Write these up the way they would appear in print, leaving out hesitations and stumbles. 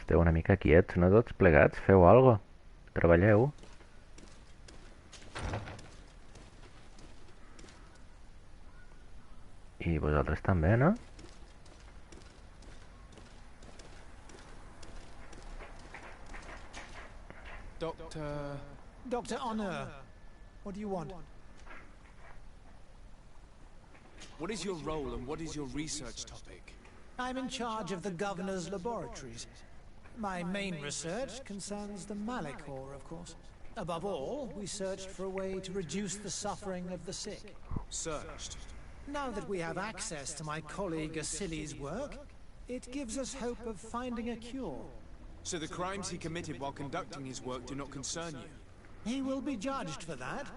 Esteu una mica quiets, no tots plegats? Feu algo. Treballeu. I vosaltres també, no? Dr. Honor, what do you want? What is your role and what is your research topic? I'm in charge of the governor's laboratories. My main research concerns the Malachor, of course. Above all, we searched for a way to reduce the suffering of the sick. Searched? Now that we have access to my colleague Asili's work, it gives us hope of finding a cure. So the crimes he committed while conducting his work do not concern you? He will be judged for that.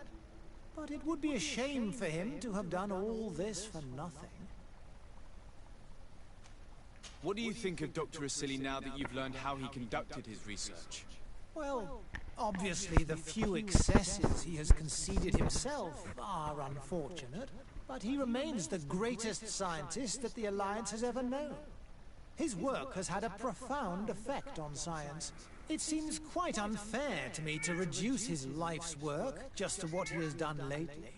But it would be a shame for him to have done all this for nothing. What do you think of Dr. Asili now that you've learned how he conducted his research? Well, obviously the few excesses he has conceded himself are unfortunate, but he remains the greatest scientist that the Alliance has ever known. His work has had a profound effect on science. It seems quite unfair to me to reduce his life's work just to what he has done lately.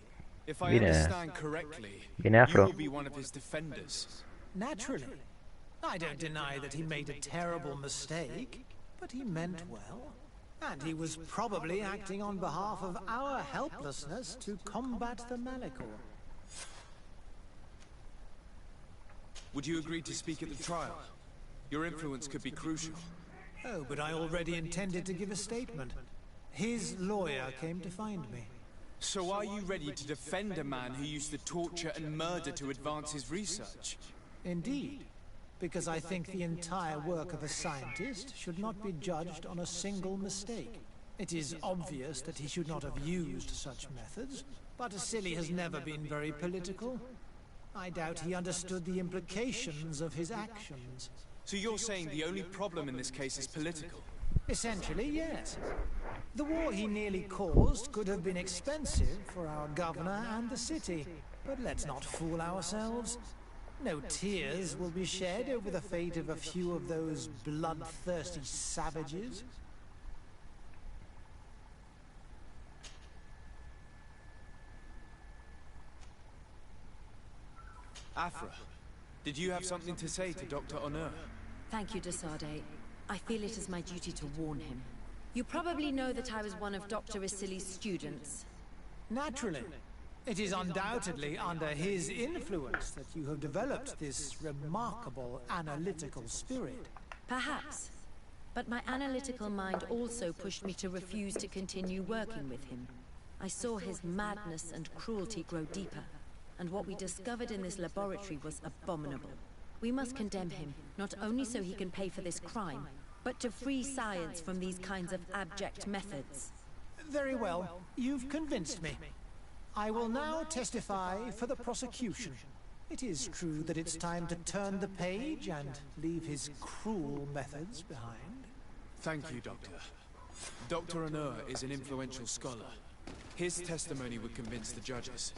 If I understand correctly, you will be one of his defenders. Naturally. I don't deny that he made a terrible mistake, but he meant well. And he was probably acting on behalf of our helplessness to combat the Malachor. Would you agree to speak at the trial? Your influence could be crucial. Oh, but I already intended to give a statement. His lawyer came to find me. So are you ready to defend a man who used to torture and murder to advance his research? Indeed. Because I think the entire work of a scientist should not be judged on a single mistake. It is obvious that he should not have used such methods, but Asili has never been very political. I doubt he understood the implications of his actions. So you're saying the only problem in this case is political? Essentially, yes. The war he nearly caused could have been expensive for our governor and the city, but let's not fool ourselves. No tears will be shed over the fate of a few of those bloodthirsty savages. Afra, did you have something to say to Dr. Honor? Thank you, Desade. I feel it is my duty to warn him. You probably know that I was one of Dr. Asili's students. Naturally. It is undoubtedly under his influence that you have developed this remarkable analytical spirit. Perhaps. But my analytical mind also pushed me to refuse to continue working with him. I saw his madness and cruelty grow deeper, and what we discovered in this laboratory was abominable. We must condemn him, not only so he can pay for this crime, but to free science from these kinds of abject methods. Very well. You've convinced me. I will now testify for the prosecution. It is true that it's time to turn the page and leave his cruel methods behind. Thank you, Doctor. Dr. Honor is an influential scholar. His testimony would convince the judges.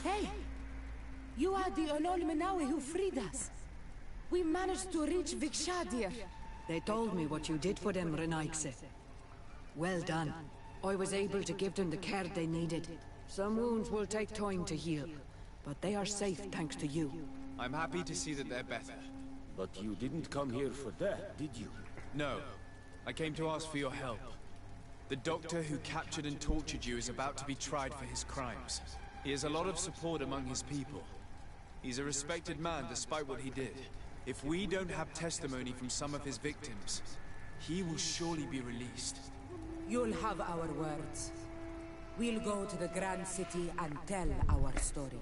okay? You are the Olol Menawi who freed us. We managed to reach Vikshadir. They told me what you did for them, Renaikse. Well done. I was able to give them the care they needed. Some wounds will take time to heal, but they are safe thanks to you. I'm happy to see that they're better. But you didn't come here for that, did you? No. I came to ask for your help. The doctor who captured and tortured you is about to be tried for his crimes. He has a lot of support among his people. He's a respected man despite what he did. If we don't have testimony from some of his victims, he will surely be released. You'll have our words. We'll go to the Grand City and tell our story.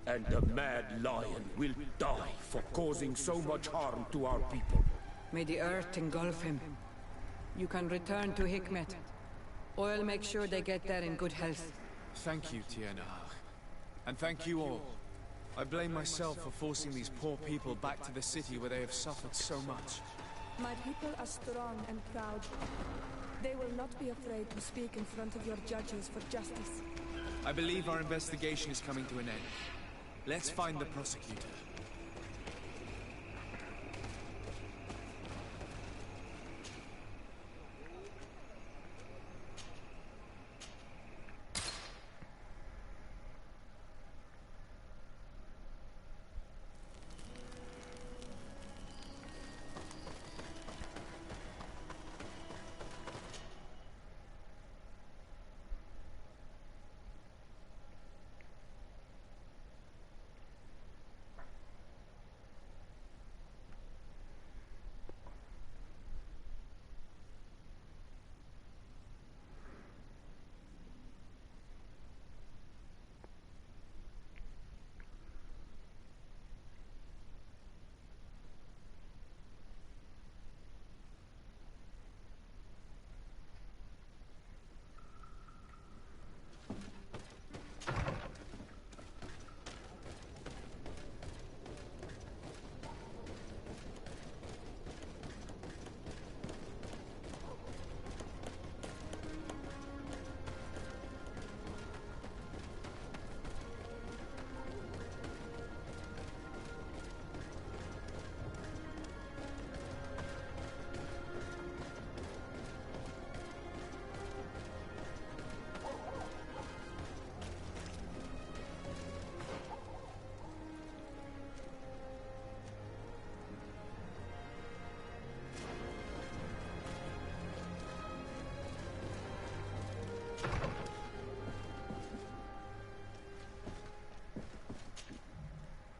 And the Mad Lion will die for causing so much harm to our people. May the earth engulf him. You can return to Hikmet. I'll make sure they get there in good health. Thank you, Tiernahar. And thank you all. I blame myself for forcing these poor people back to the city where they have suffered so much. My people are strong and proud. They will not be afraid to speak in front of your judges for justice. I believe our investigation is coming to an end. Let's find the prosecutor.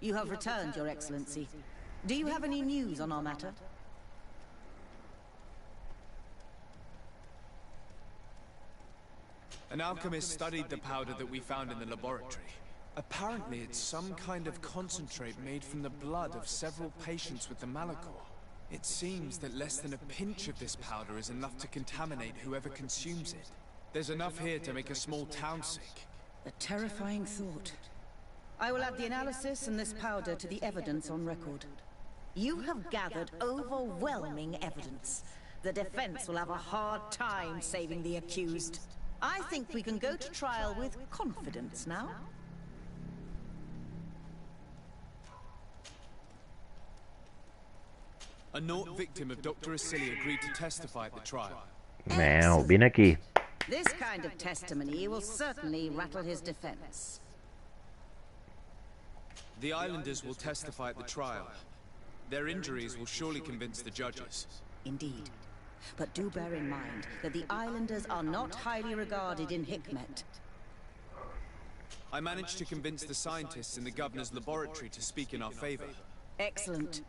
You have returned, Your Excellency. Do you have any news on our matter? An alchemist studied the powder that we found in the laboratory. Apparently it's some kind of concentrate made from the blood of several patients with the Malachor. It seems that less than a pinch of this powder is enough to contaminate whoever consumes it. There's enough here to make a small town sick. A terrifying thought. I will add the analysis and this powder to the evidence on record. You have gathered overwhelming evidence. The defense will have a hard time saving the accused. I think we can go to trial with confidence now. A Naut victim of Dr. Asili agreed to testify at the trial. Mel, vine aquí. This kind of testimony will certainly rattle his defense. The islanders will testify at the trial. Their injuries will surely convince the judges. Indeed. But do bear in mind that the islanders are not highly regarded in Hikmet. I managed to convince the scientists in the governor's laboratory to speak in our favor. Excellent.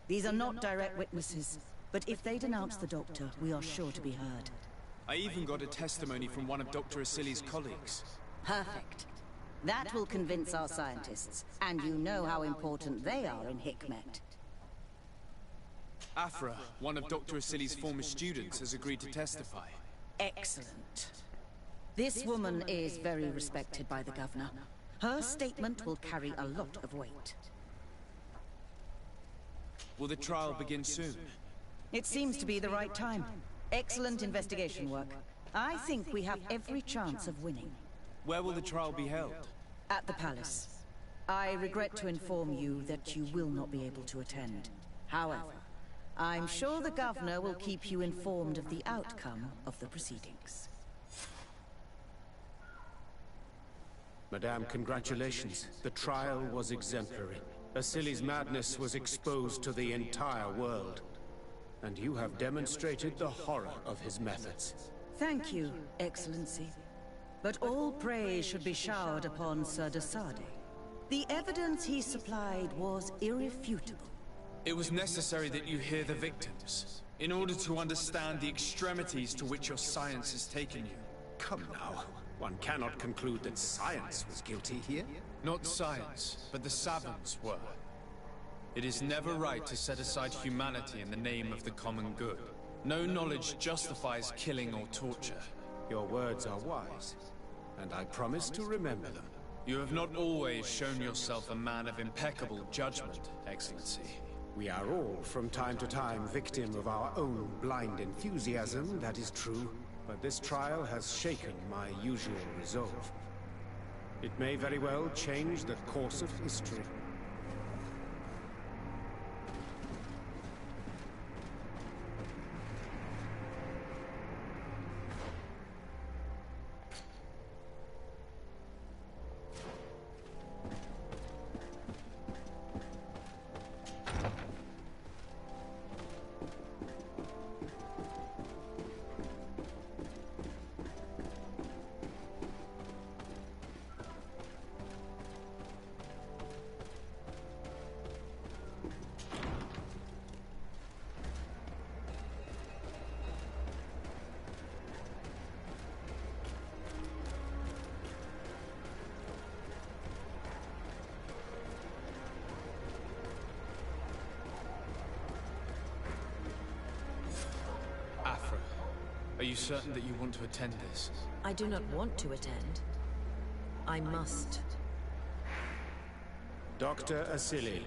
These are not direct witnesses, but if they denounce the doctor, we are sure to be heard. I even got a testimony from one of Dr. Asili's colleagues. Perfect. That will convince our scientists, and you know how important they are in Hikmet. Afra, one of Dr. Asili's former students, has agreed to testify. Excellent. This woman is very respected by the governor. Her statement will carry a lot of weight. Will the trial begin soon? It seems to be the right time. Excellent investigation work. I think we have every chance of winning. Where will the trial be held? At the palace. I regret to inform you that you will not be able to attend. However, I'm sure the governor will keep you informed of the outcome of the proceedings. Madame, congratulations. The trial was exemplary. Asili's madness was exposed to the entire world. And you have demonstrated the horror of his methods. Thank you, Excellency. But all praise should be showered upon Sir Desade. The evidence he supplied was irrefutable. It was necessary that you hear the victims, in order to understand the extremities to which your science has taken you. Come now. One cannot conclude that science was guilty here. Not science, but the savants were. It is never right to set aside humanity in the name of the common good. No knowledge justifies killing or torture. Your words are wise, and I promise to remember them. You have not always shown yourself a man of impeccable judgment, Excellency. We are all, from time to time, victim of our own blind enthusiasm, that is true. But this trial has shaken my usual resolve. It may very well change the course of history. Are you certain that you want to attend this? I do not want to attend. I must. Dr. Asili,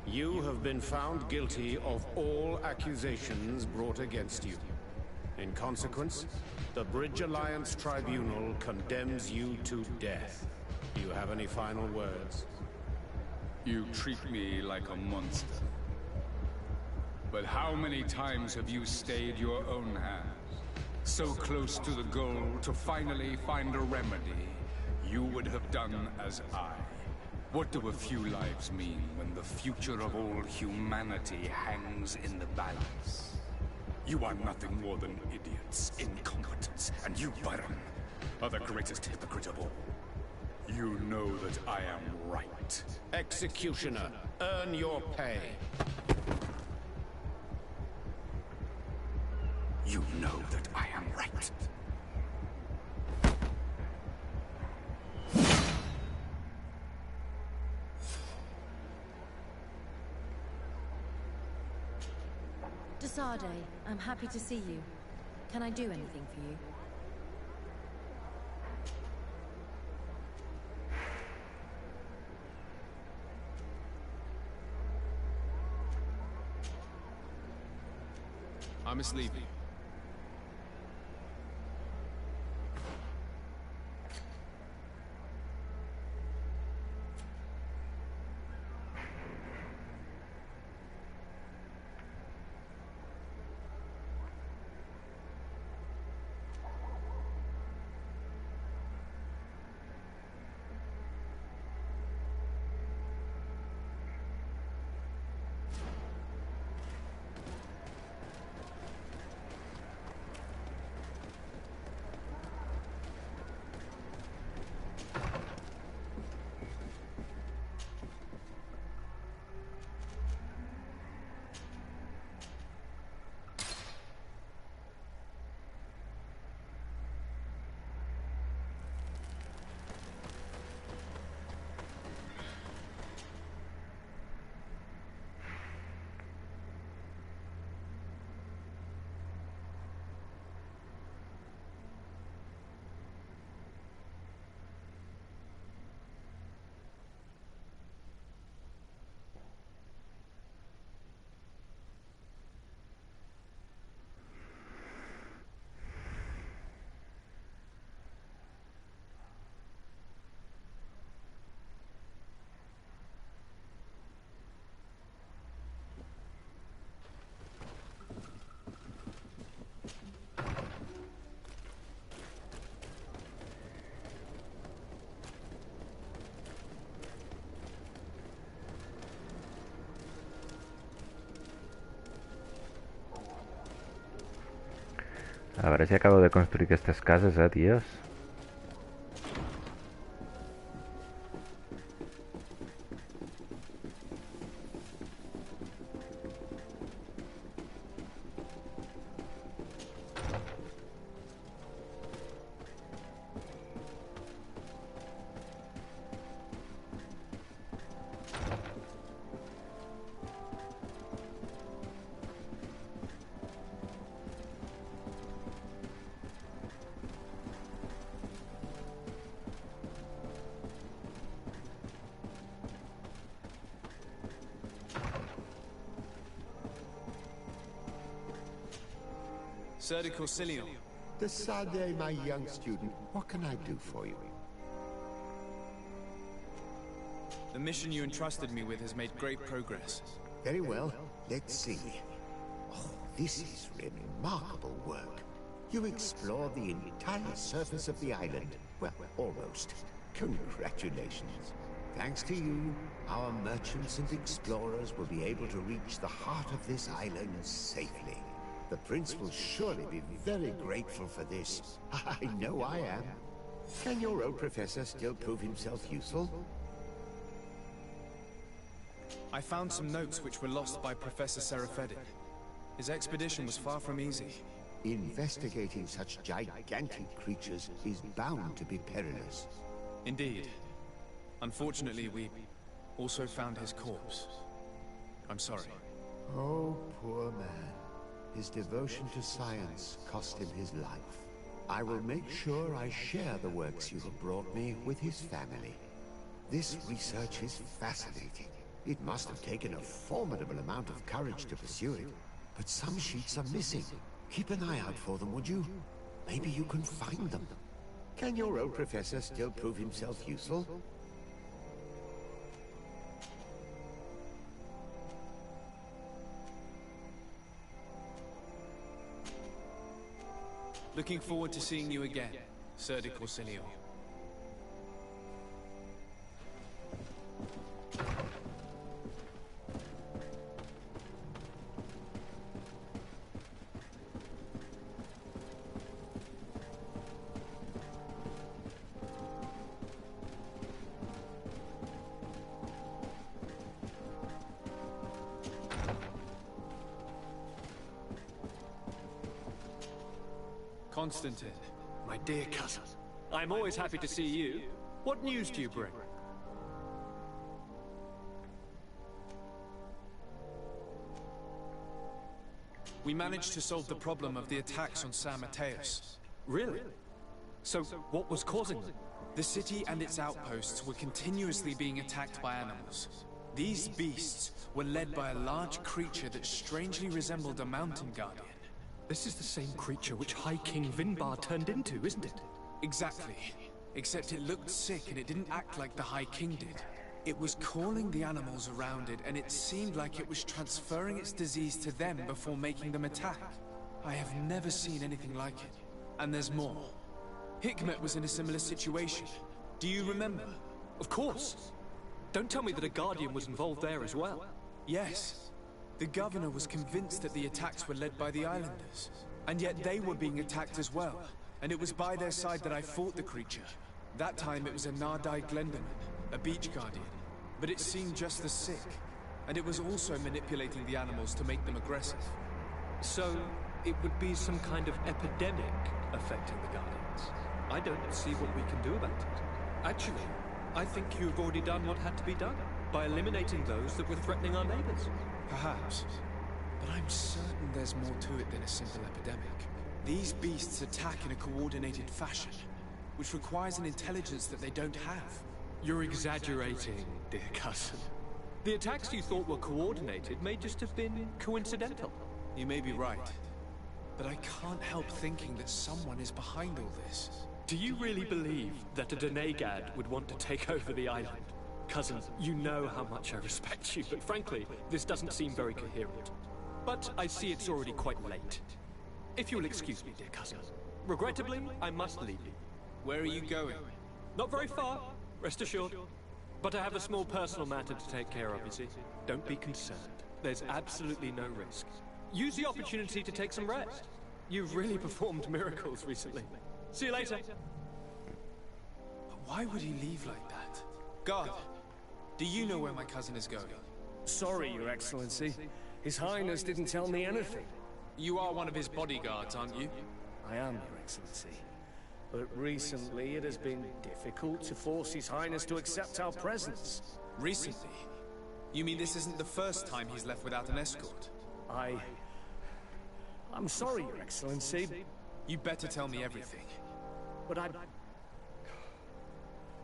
you have been found guilty of all accusations brought against you. In consequence, the Bridge Alliance Tribunal condemns you to death. Do you have any final words? You treat me like a monster. But how many times have you stayed your own hand? So close to the goal to finally find a remedy, you would have done as I. What do a few lives mean when the future of all humanity hangs in the balance? You are nothing more than idiots, incompetents, and you, Byron, are the greatest hypocrite of all. You know that I am right. Executioner, earn your pay. You know that I am right. Desade, I'm happy to see you. Can I do anything for you? I must leave you. A veure si acabo de construir aquestes cases, tios. Desade, my young student, what can I do for you? The mission you entrusted me with has made great progress. Very well. Let's see. Oh, this is remarkable work. You explored the entire surface of the island. Well, almost. Congratulations. Thanks to you, our merchants and explorers will be able to reach the heart of this island safely. The prince will surely be very grateful for this. I know I am. Can your old professor still prove himself useful? I found some notes which were lost by Professor Serafedin. His expedition was far from easy. Investigating such gigantic creatures is bound to be perilous. Indeed. Unfortunately, we also found his corpse. I'm sorry. Oh, poor man. His devotion to science cost him his life. I will make sure I share the works you have brought me with his family. This research is fascinating. It must have taken a formidable amount of courage to pursue it. But some sheets are missing. Keep an eye out for them, would you? Maybe you can find them. Can your old professor still prove himself useful? Looking forward to seeing you again, Sir de Corsilio. Constantine. My dear cousin, I'm always happy to see you. What news do you bring? We managed to solve the problem of the attacks on San Mateus. Really? So, what was causing them? The city and its outposts were continuously being attacked by animals. These beasts were led by a large creature that strangely resembled a mountain guardian. This is the same creature which High King Vinbar turned into, isn't it? Exactly. Except it looked sick and it didn't act like the High King did. It was calling the animals around it, and it seemed like it was transferring its disease to them before making them attack. I have never seen anything like it. And there's more. Hikmet was in a similar situation. Do you remember? Of course. Don't tell me that a Guardian was involved there as well. Yes. The governor was convinced that the attacks were led by the islanders. And yet they were being attacked as well. And it was by their side that I fought the creature. That time it was a Nardai Glenderman, a beach guardian. But it seemed just as sick. And it was also manipulating the animals to make them aggressive. So, it would be some kind of epidemic affecting the Guardians. I don't see what we can do about it. Actually, I think you've already done what had to be done, by eliminating those that were threatening our neighbors. Perhaps. But I'm certain there's more to it than a simple epidemic. These beasts attack in a coordinated fashion, which requires an intelligence that they don't have. You're exaggerating, dear cousin. The attacks you thought were coordinated may just have been coincidental. You may be right. But I can't help thinking that someone is behind all this. Do you really believe that a Denegad would want to take over the island? Cousin, you know how much I respect you, but frankly, this doesn't seem very coherent. But I see it's already quite late. If you'll excuse me, dear cousin. Regrettably, I must leave you. Where are you going? Not very far, rest assured. But I have a small personal matter to take care of, you see. Don't be concerned. There's absolutely no risk. Use the opportunity to take some rest. You've really performed miracles recently. See you later. But why would he leave like that? Guard, do you know where my cousin is going? Sorry, Your Excellency. His Highness didn't tell me anything. You are one of his bodyguards, aren't you? I am, Your Excellency. But recently it has been difficult to force His Highness to accept our presence. Recently? You mean this isn't the first time he's left without an escort? I'm sorry, Your Excellency. You better tell me everything. But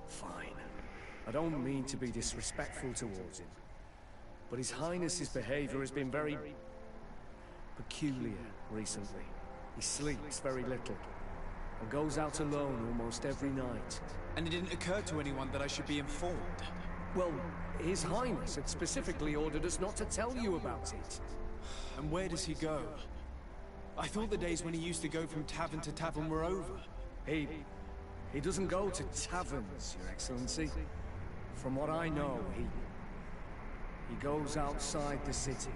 Fine. I don't mean to be disrespectful towards him. But His Highness's behavior has been very peculiar recently. He sleeps very little, and goes out alone almost every night. And it didn't occur to anyone that I should be informed? Well, His Highness had specifically ordered us not to tell you about it. And where does he go? I thought the days when he used to go from tavern to tavern were over. He doesn't go to taverns, Your Excellency. From what I know, he goes outside the city.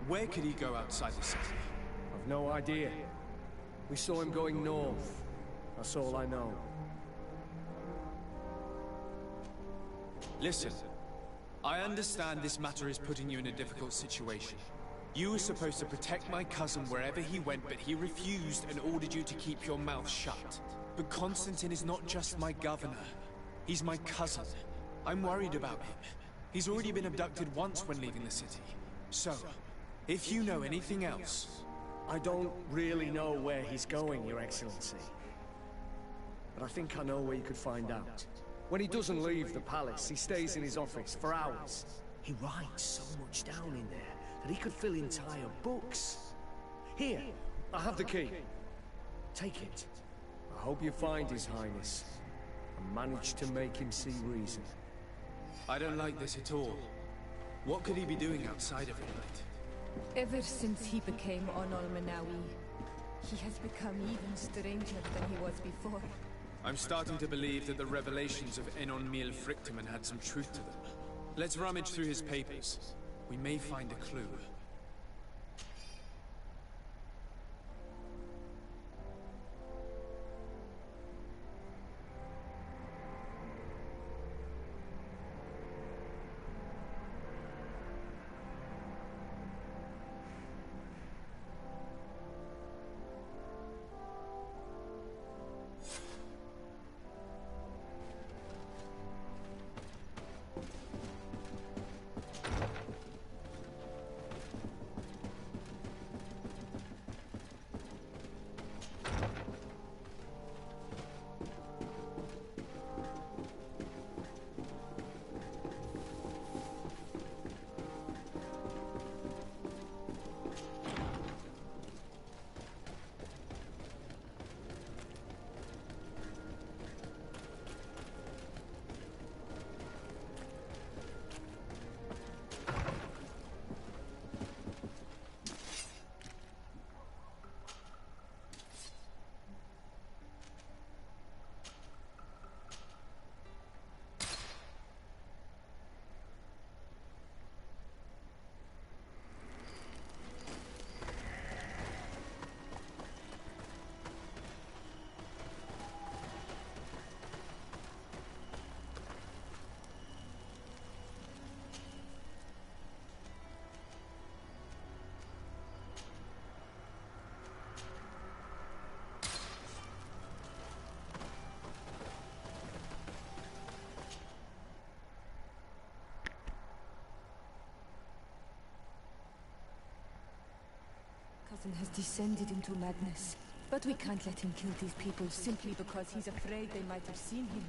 Where could he go outside the city? I've no idea. We saw him going north. That's all I know. Listen, I understand this matter is putting you in a difficult situation. You were supposed to protect my cousin wherever he went, but he refused and ordered you to keep your mouth shut. But Constantine is not just my governor. He's my cousin. I'm worried about him. He's already been abducted once when leaving the city. So, if you know anything else... I don't really know where he's going, Your Excellency. But I think I know where you could find out. When he doesn't leave the palace, he stays in his office for hours. He writes so much down in there that he could fill entire books. Here, I have the key. Take it. I hope you find His Highness and manage to make him see reason. I don't like this at all. What could he be doing outside every night? Ever since he became Onol-Manawi, he has become even stranger than he was before. I'm starting to believe that the revelations of Enon Mil Frictiman had some truth to them. Let's rummage through his papers. We may find a clue. Cousin has descended into madness. But we can't let him kill these people simply because he's afraid they might have seen him.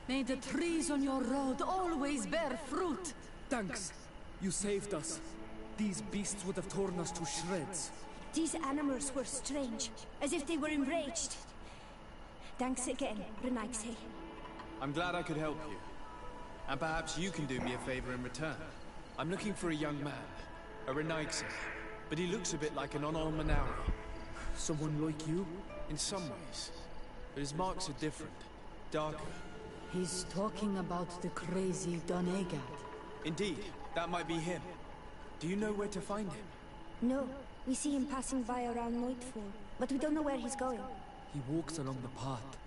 May the trees on your road always bear fruit. Thanks. You saved us. These beasts would have torn us to shreds. These animals were strange, as if they were enraged. Thanks again, Renaigse. I'm glad I could help you. And perhaps you can do me a favor in return. I'm looking for a young man, a Renaigse, but he looks a bit like an Onolmanawi. Someone like you? In some ways. But his marks are different, darker. He's talking about the crazy Dedicado. Indeed, that might be him. Do you know where to find him? No, we see him passing by around nightfall, but we don't know where he's going. He walks along the path,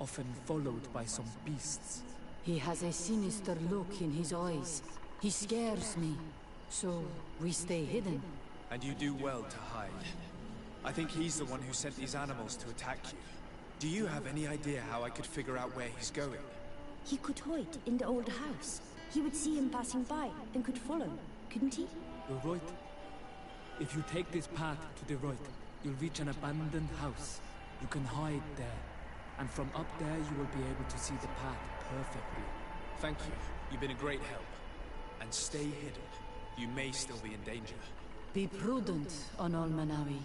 often followed by some beasts. He has a sinister look in his eyes. He scares me, so we stay hidden. And you do well to hide. I think he's the one who sent these animals to attack you. Do you have any idea how I could figure out where he's going? He could hide in the old house. He would see him passing by and could follow, couldn't he? You're right. If you take this path to the right, you'll reach an abandoned house. You can hide there. And from up there, you will be able to see the path perfectly. Thank you. You've been a great help. And stay hidden. You may still be in danger. Be prudent, Onolmanawi.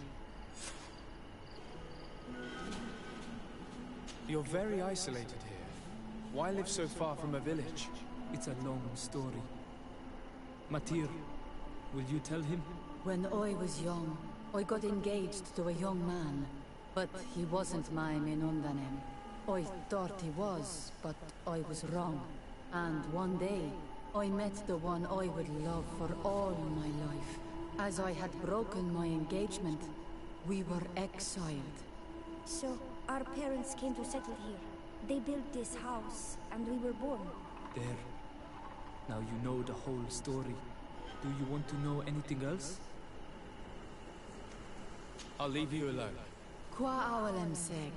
You're very isolated here. Why live so far from a village? It's a long story. Matir, will you tell him? When I was young, I got engaged to a young man, but he wasn't my Menundanem. I thought he was, but I was wrong. And one day, I met the one I would love for all my life. As I had broken my engagement, we were exiled. So, our parents came to settle here. They built this house, and we were born. There. Now you know the whole story. Do you want to know anything else? I'll leave you alone. Qua awalem seg.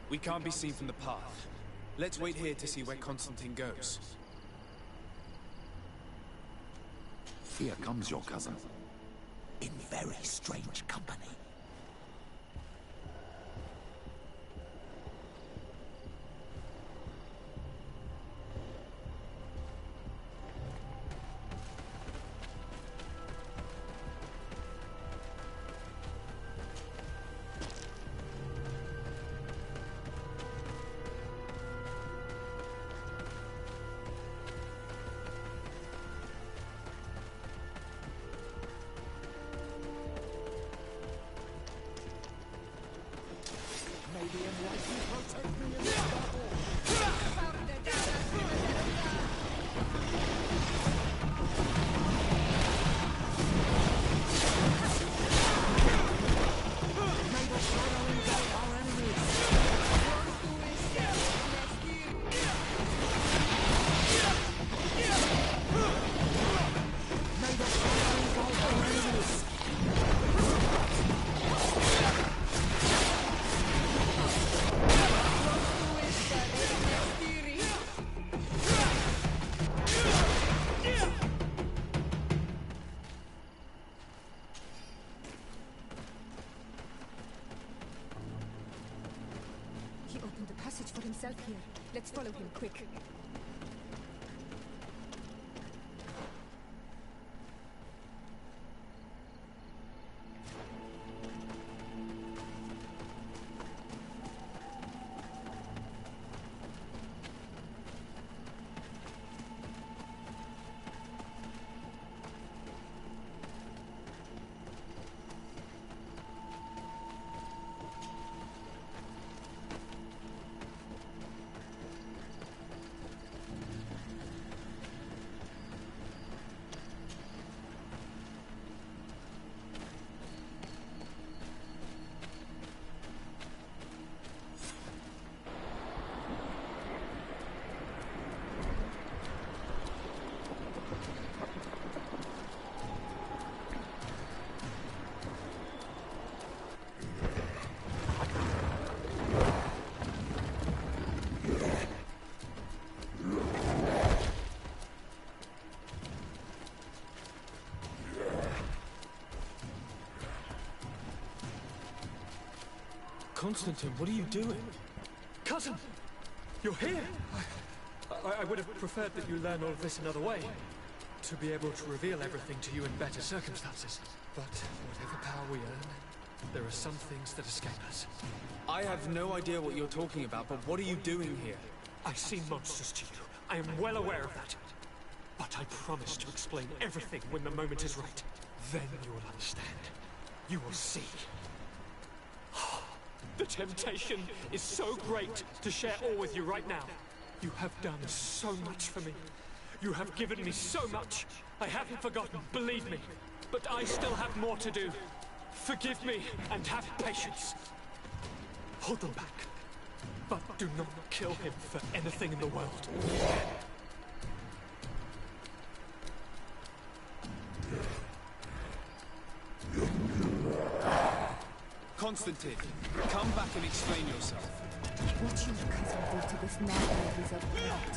We can't be seen from the path. Let's wait here to see where Constantine goes. Here comes your cousin. In very strange company. Here. Let's follow him, quick. Constantine, what are you doing? Cousin! You're here! I would have preferred that you learn all of this another way. To be able to reveal everything to you in better circumstances. But whatever power we earn, there are some things that escape us. I have no idea what you're talking about, but what are you doing here? I seem monstrous to you. I am well aware of that. But I promise to explain everything when the moment is right. Then you will understand. You will see. The temptation is so great to share all with you right now. You have done so much for me. You have given me so much. I haven't forgotten, believe me. But I still have more to do. Forgive me and have patience. Hold them back. But do not kill him for anything in the world. Constantine, come back and explain yourself. What your cousin did to this madman is a plot.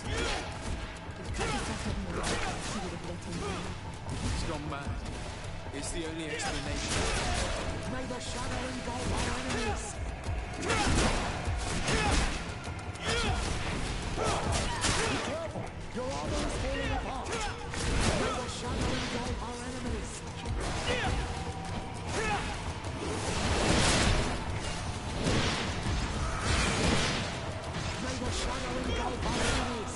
If Cadillac had known it, he would have let him go. He's gone mad. It's the only explanation. May the shadow engulf our enemies! Be careful! Your armor is falling apart! May the shadow engulf our enemies! May the shadow engulf our enemies!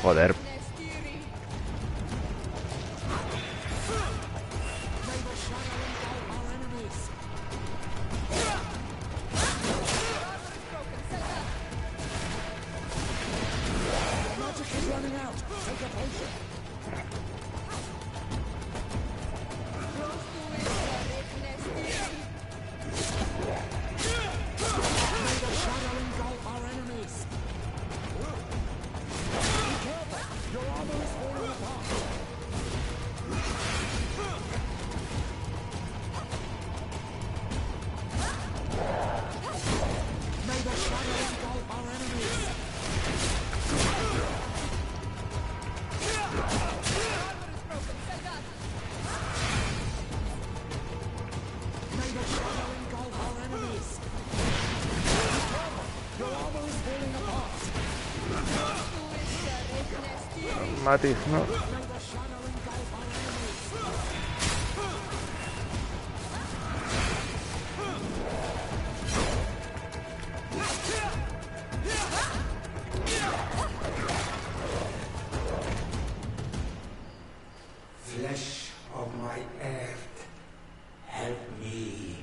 Joder. Matis, no. Flesh of my earth, help me.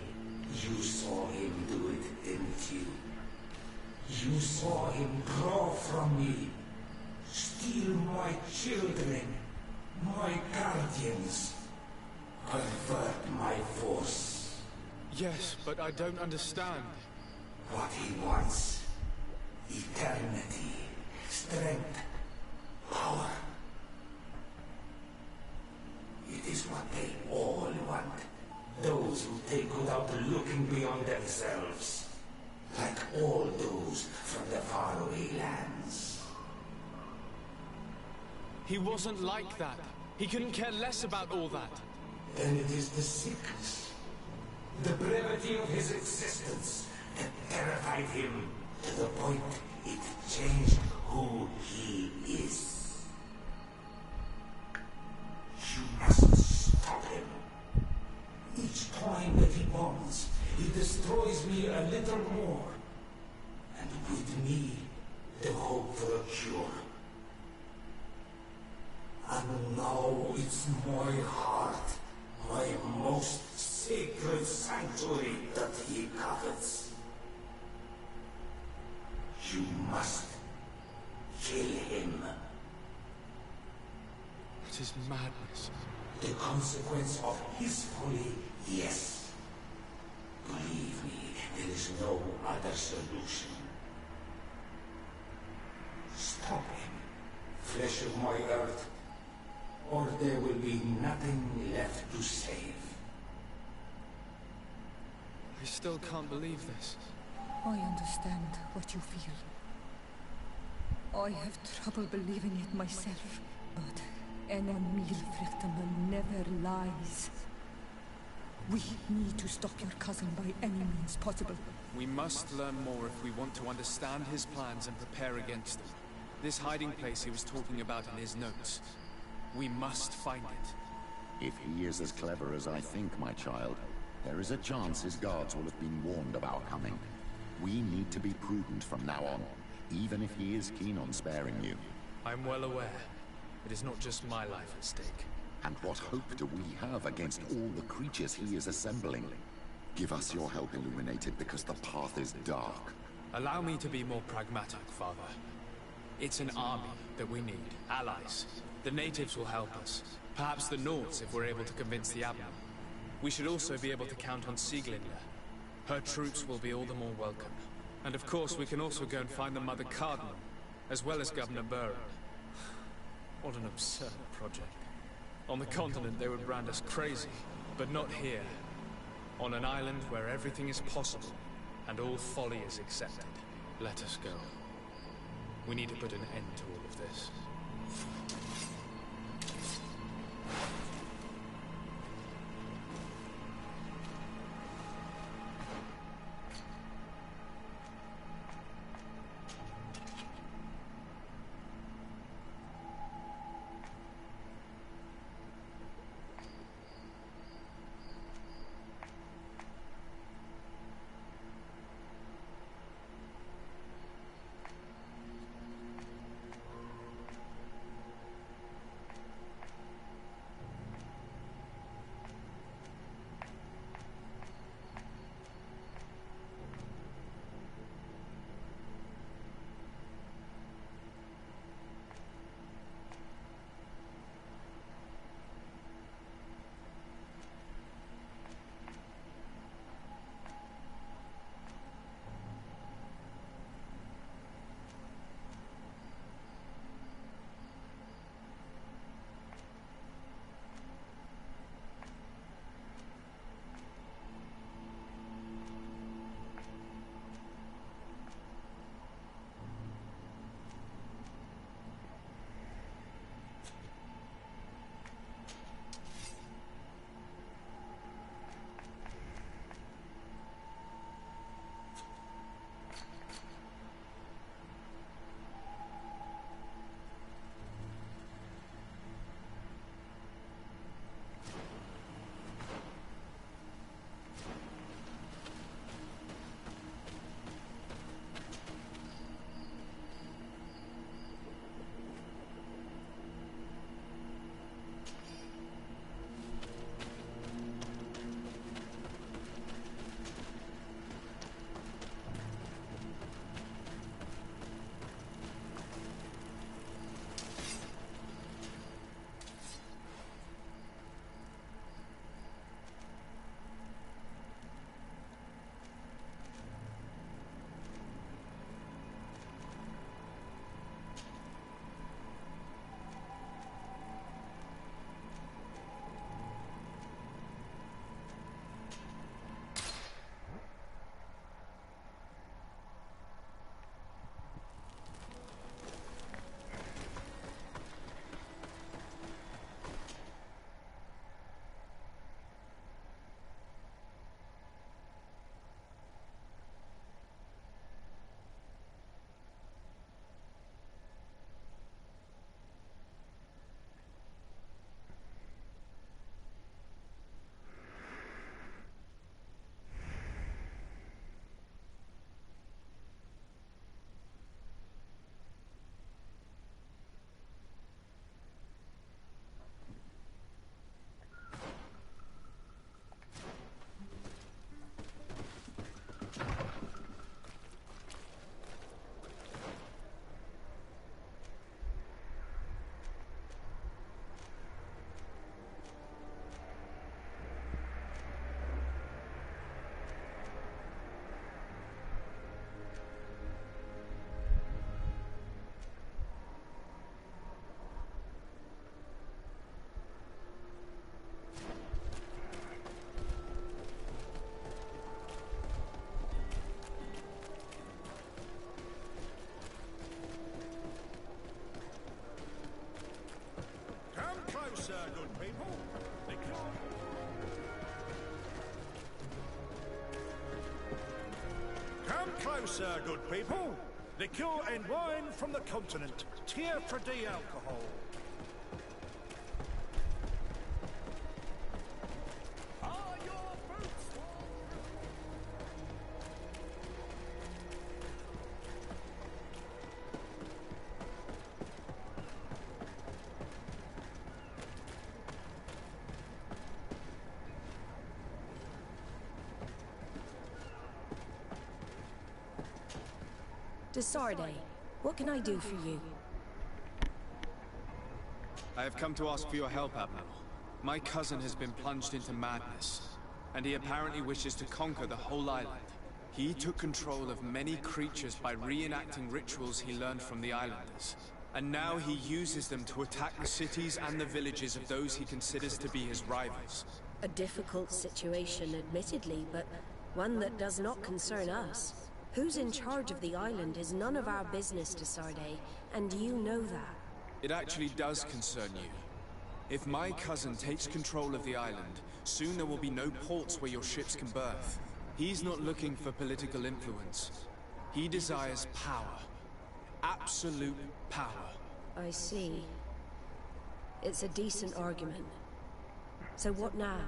You saw him do it, didn't you? You saw him draw from me, steal my children, Yes, but I don't understand. What he wants. Eternity. Strength. Power. It is what they all want. Those who take without looking beyond themselves. Like all those from the faraway lands. He wasn't like that. He couldn't care less about all that. Then it is the sickness. The brevity of his existence that terrified him to the point it changed who he is. You must stop him. Each time that he bonds, he destroys me a little more. And with me, the hope for a cure. And now it's my heart, my most sacred sanctuary that he covets. You must kill him. It is madness. The consequence of his folly, yes. Believe me, there is no other solution. Stop him, flesh of my earth, or there will be nothing left to save. I still can't believe this. I understand what you feel. I have trouble believing it myself, but never lies. We need to stop your cousin by any means possible. We must learn more if we want to understand his plans and prepare against them. This hiding place he was talking about in his notes. We must find it. If he is as clever as I think, my child, there is a chance his guards will have been warned of our coming. We need to be prudent from now on, even if he is keen on sparing you. I'm well aware. It is not just my life at stake. And what hope do we have against all the creatures he is assembling? Give us your help, Illuminated, because the path is dark. Allow me to be more pragmatic, Father. It's an army that we need, allies. The natives will help us. Perhaps the Nords if we're able to convince the Admiral. We should also be able to count on Sieglinde. Her troops will be all the more welcome. And of course we can also go and find the Mother Cardinal, as well as Governor Burrow. What an absurd project. On the continent they would brand us crazy, but not here. On an island where everything is possible, and all folly is accepted. Let us go. We need to put an end to all of this. closer, good people. Liqueur and wine from the continent. Tierra de alcohol. Are your boots Desarde, what can I do for you? I have come to ask for your help, Admiral. My cousin has been plunged into madness, and he apparently wishes to conquer the whole island. He took control of many creatures by reenacting rituals he learned from the islanders. And now he uses them to attack the cities and the villages of those he considers to be his rivals. A difficult situation, admittedly, but one that does not concern us. Who's in charge of the island is none of our business, Desarde, and you know that. It actually does concern you. If my cousin takes control of the island, soon there will be no ports where your ships can berth. He's not looking for political influence. He desires power. Absolute power. I see. It's a decent argument. So what now?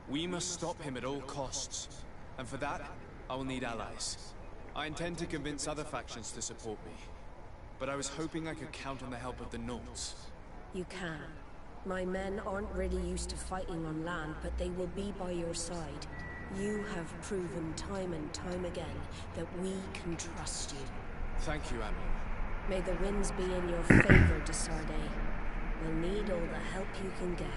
We must stop him at all costs. And for that, I will need allies. I intend to convince other factions to support me. But I was hoping I could count on the help of the Nauts. You can. My men aren't really used to fighting on land, but they will be by your side. You have proven time and time again that we can trust you. Thank you, Admiral. May the winds be in your favor, Desarde. We'll need all the help you can get.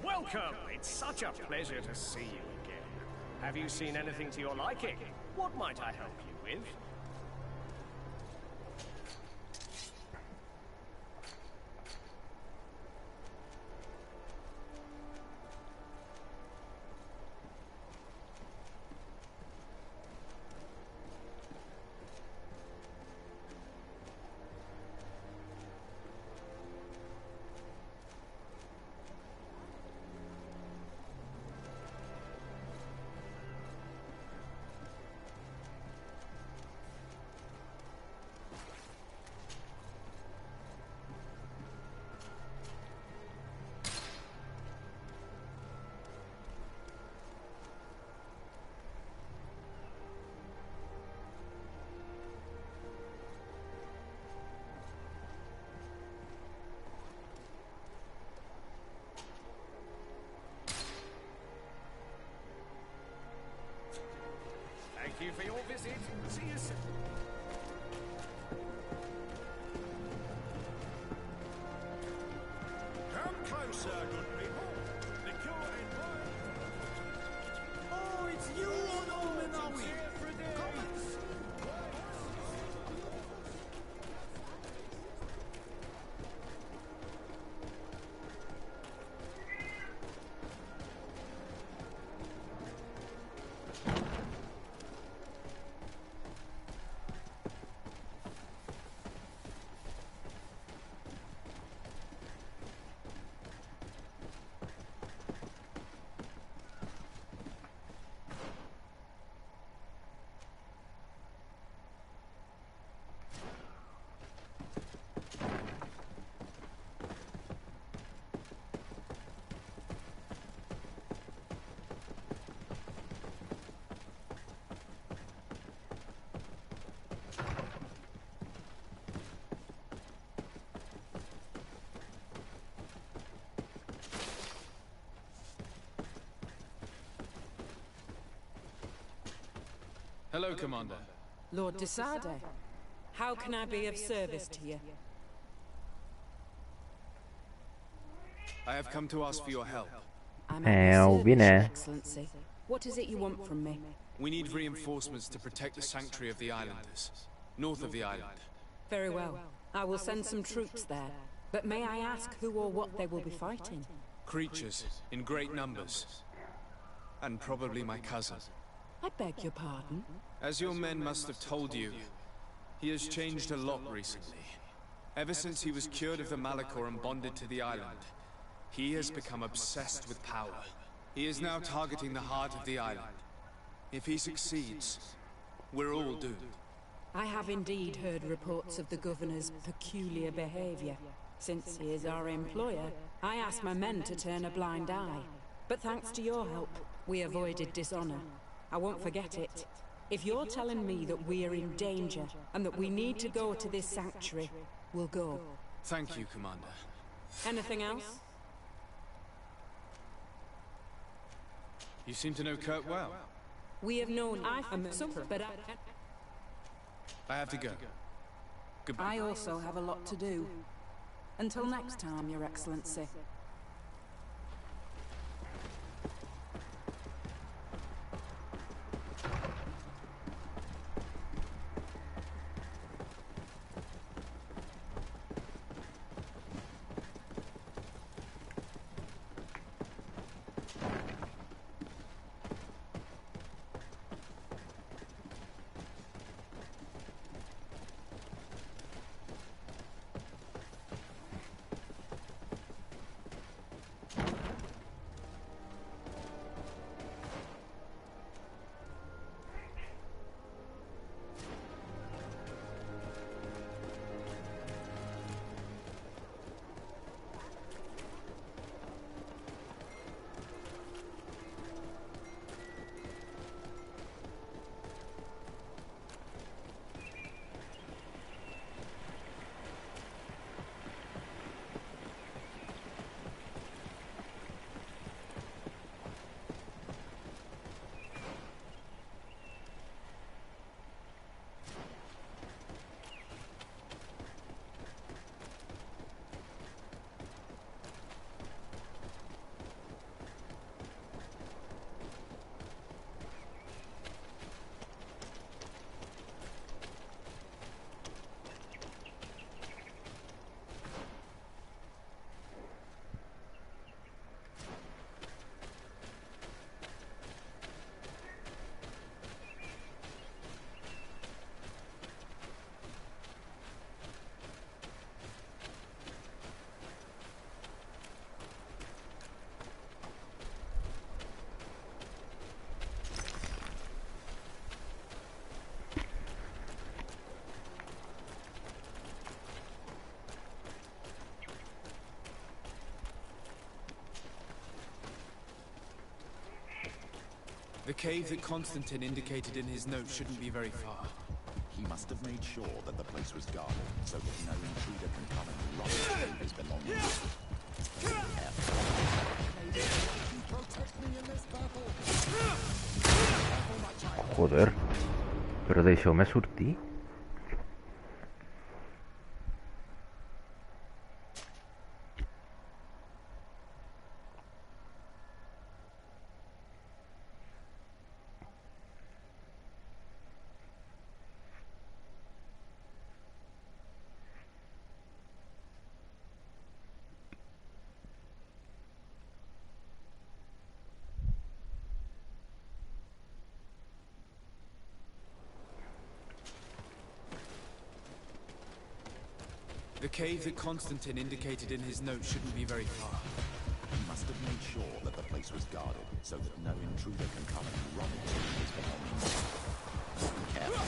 Welcome! It's such a pleasure to see you again. Have you seen anything to your liking? What might I help you with? Thank you for your visit. See you soon. Come closer, good people. Liqueur and wine. Oh, it's you, Onominawi! Come and see. Hello, Commander. Lord Desarde, how can I be of service to you? I have come to ask for your help. I'm at your service, Your Excellency. What is it you want from me? We need reinforcements to protect the sanctuary of the islanders, north of the island. Very well. I will send some troops there. But may I ask who or what they will be fighting? Creatures, in great numbers. and probably my cousin. I beg your pardon? As your men must have told you, he has changed a lot recently. Ever since he was cured of the Malachor and bonded to the island, he has become obsessed with power. He is now targeting the heart of the island. If he succeeds, we're all doomed. I have indeed heard reports of the governor's peculiar behavior. Since he is our employer, I asked my men to turn a blind eye. But thanks to your help, we avoided dishonor. I won't forget it. If you're telling me that we are in danger and that we need to go to this sanctuary, we'll go. Thank you, Commander. Anything else? You seem to know Kurt well. We have known some, but I have to go. Goodbye. I also have a lot to do. Until next time, Your Excellency. The cave that Constantine indicated in his note shouldn't be very far. He must have made sure that the place was guarded, so that no intruder can come and rob his belongings. Joder, però deixeu-me sortir. The cave that Constantine indicated in his note shouldn't be very far. He must have made sure that the place was guarded, so that no intruder can come and rob his belongings. Be careful.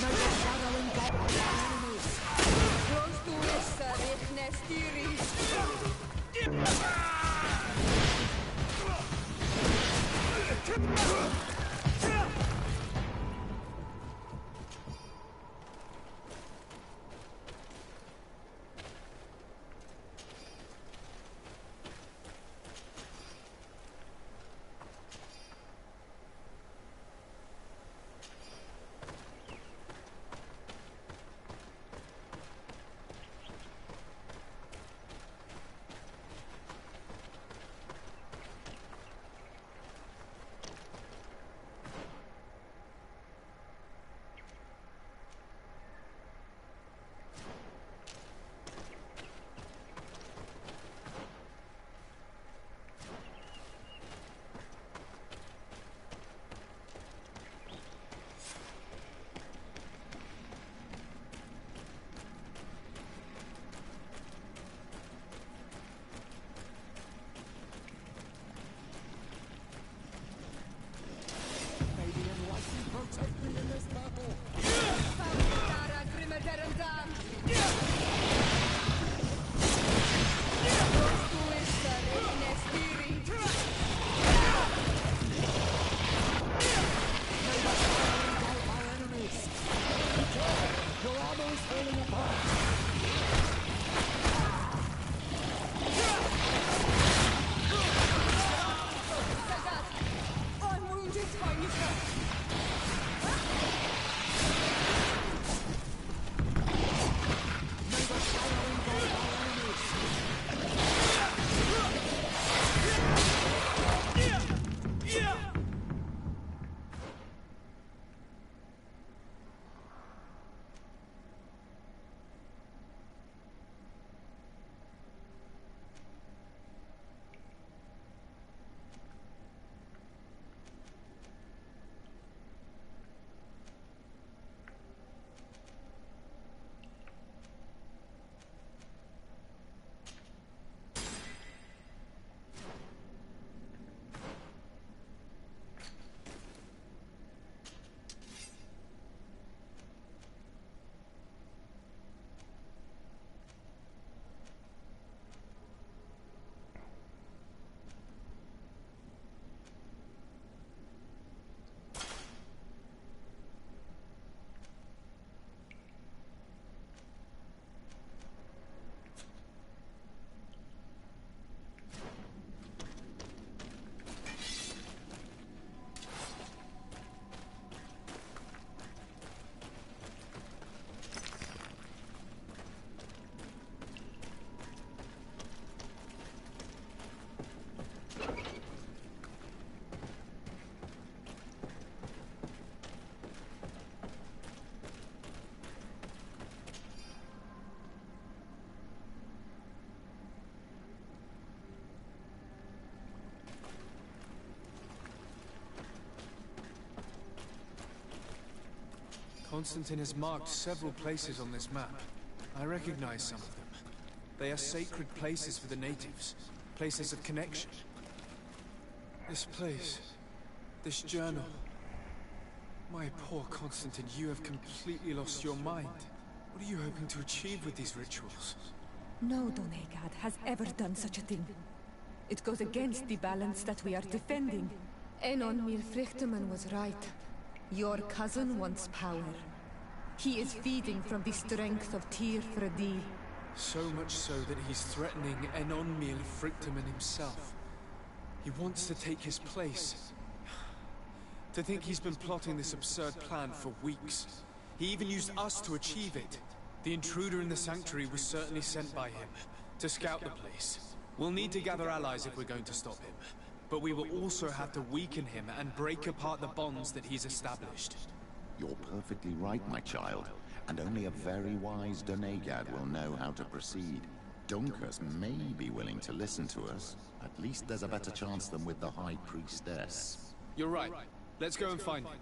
May the shadow engulf the enemies. Close to us, Constantine has marked several places on this map. I recognize some of them. They are sacred places for the natives, places of connection. This place, this journal. My poor Constantine, you have completely lost your mind. What are you hoping to achieve with these rituals? No Donegad has ever done such a thing. It goes against the balance that we are defending. Enon Mir Frichtemann was right. Your cousin wants power. He is feeding from the strength of Tyr Fredi. So much so that he's threatening Enon Mir Frichtemann himself. He wants to take his place. To think he's been plotting this absurd plan for weeks. He even used us to achieve it. The intruder in the sanctuary was certainly sent by him to scout the place. We'll need to gather allies if we're going to stop him. But we will also have to weaken him and break apart the bonds that he's established. You're perfectly right, my child. And only a very wise Donegad will know how to proceed. Dunkus may be willing to listen to us. At least there's a better chance than with the High Priestess. You're right. Let's go and find him.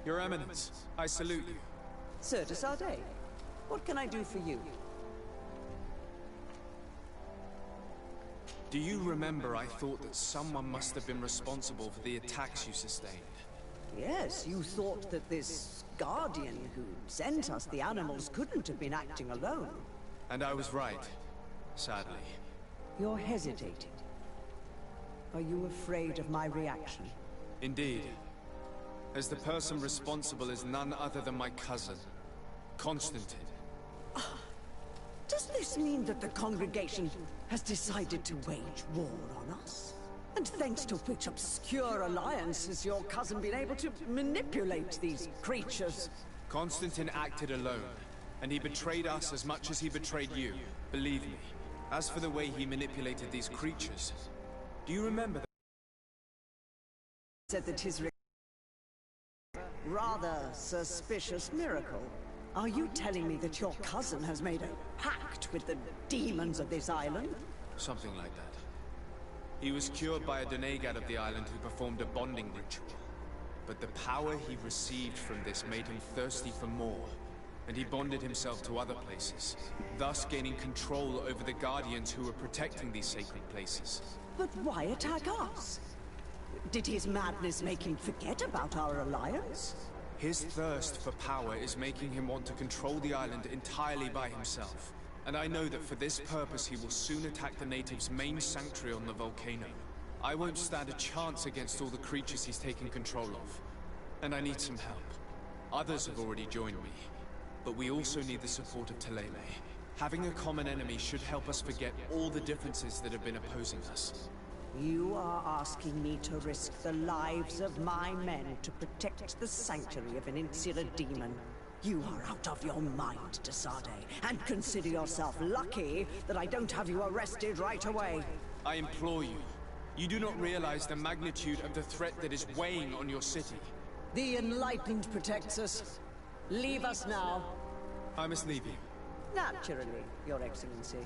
Your Eminence, I salute you. Sir de Sardet, what can I do for you? Do you remember I thought that someone must have been responsible for the attacks you sustained? Yes, you thought that this guardian who sent us the animals couldn't have been acting alone. And I was right, sadly. You're hesitating. Are you afraid of my reaction? Indeed. As the person responsible is none other than my cousin, Constantine. Does this mean that the congregation has decided to wage war on us? And thanks to which obscure alliance has your cousin been able to manipulate these creatures? Constantine acted alone, and he betrayed us as much as he betrayed you, believe me. As for the way he manipulated these creatures, do you remember that? Said that his rather suspicious miracle. Are you telling me that your cousin has made a pact with the demons of this island? Something like that. He was cured by a dedicat of the island who performed a bonding ritual. But the power he received from this made him thirsty for more, and he bonded himself to other places, thus gaining control over the guardians who were protecting these sacred places. But why attack us? Did his madness make him forget about our alliance? His thirst for power is making him want to control the island entirely by himself. And I know that for this purpose he will soon attack the natives' main sanctuary on the volcano. I won't stand a chance against all the creatures he's taking control of. And I need some help. Others have already joined me. But we also need the support of Teleme. Having a common enemy should help us forget all the differences that have been opposing us. You are asking me to risk the lives of my men to protect the sanctuary of an insular demon. You are out of your mind, de Sardet, and consider yourself lucky that I don't have you arrested right away. I implore you. You do not realize the magnitude of the threat that is weighing on your city. The Enlightened protects us. Leave us now. I must leave you. Naturally, Your Excellency.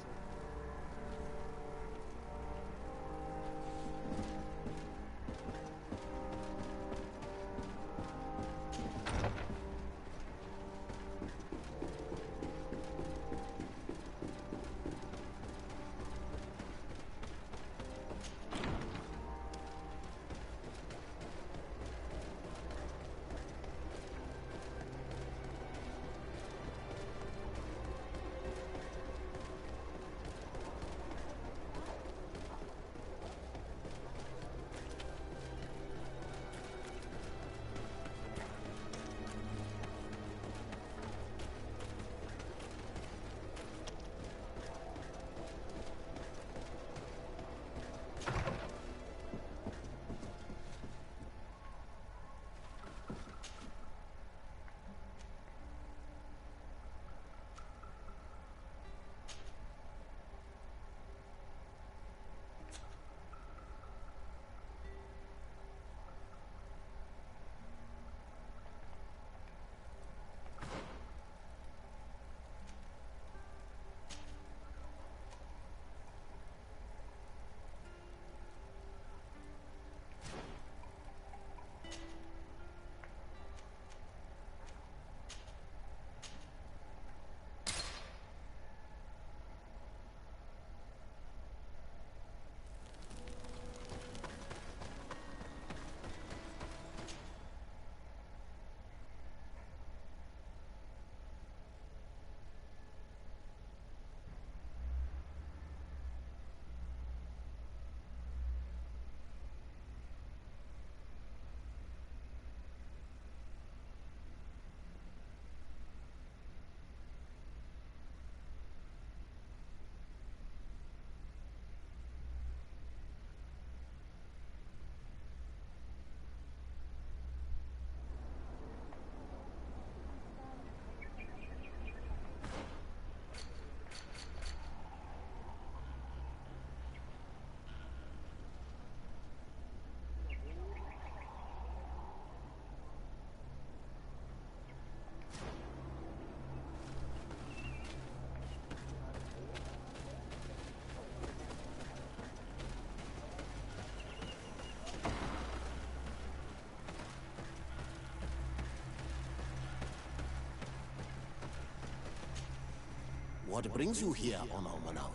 What brings you here, Manawi?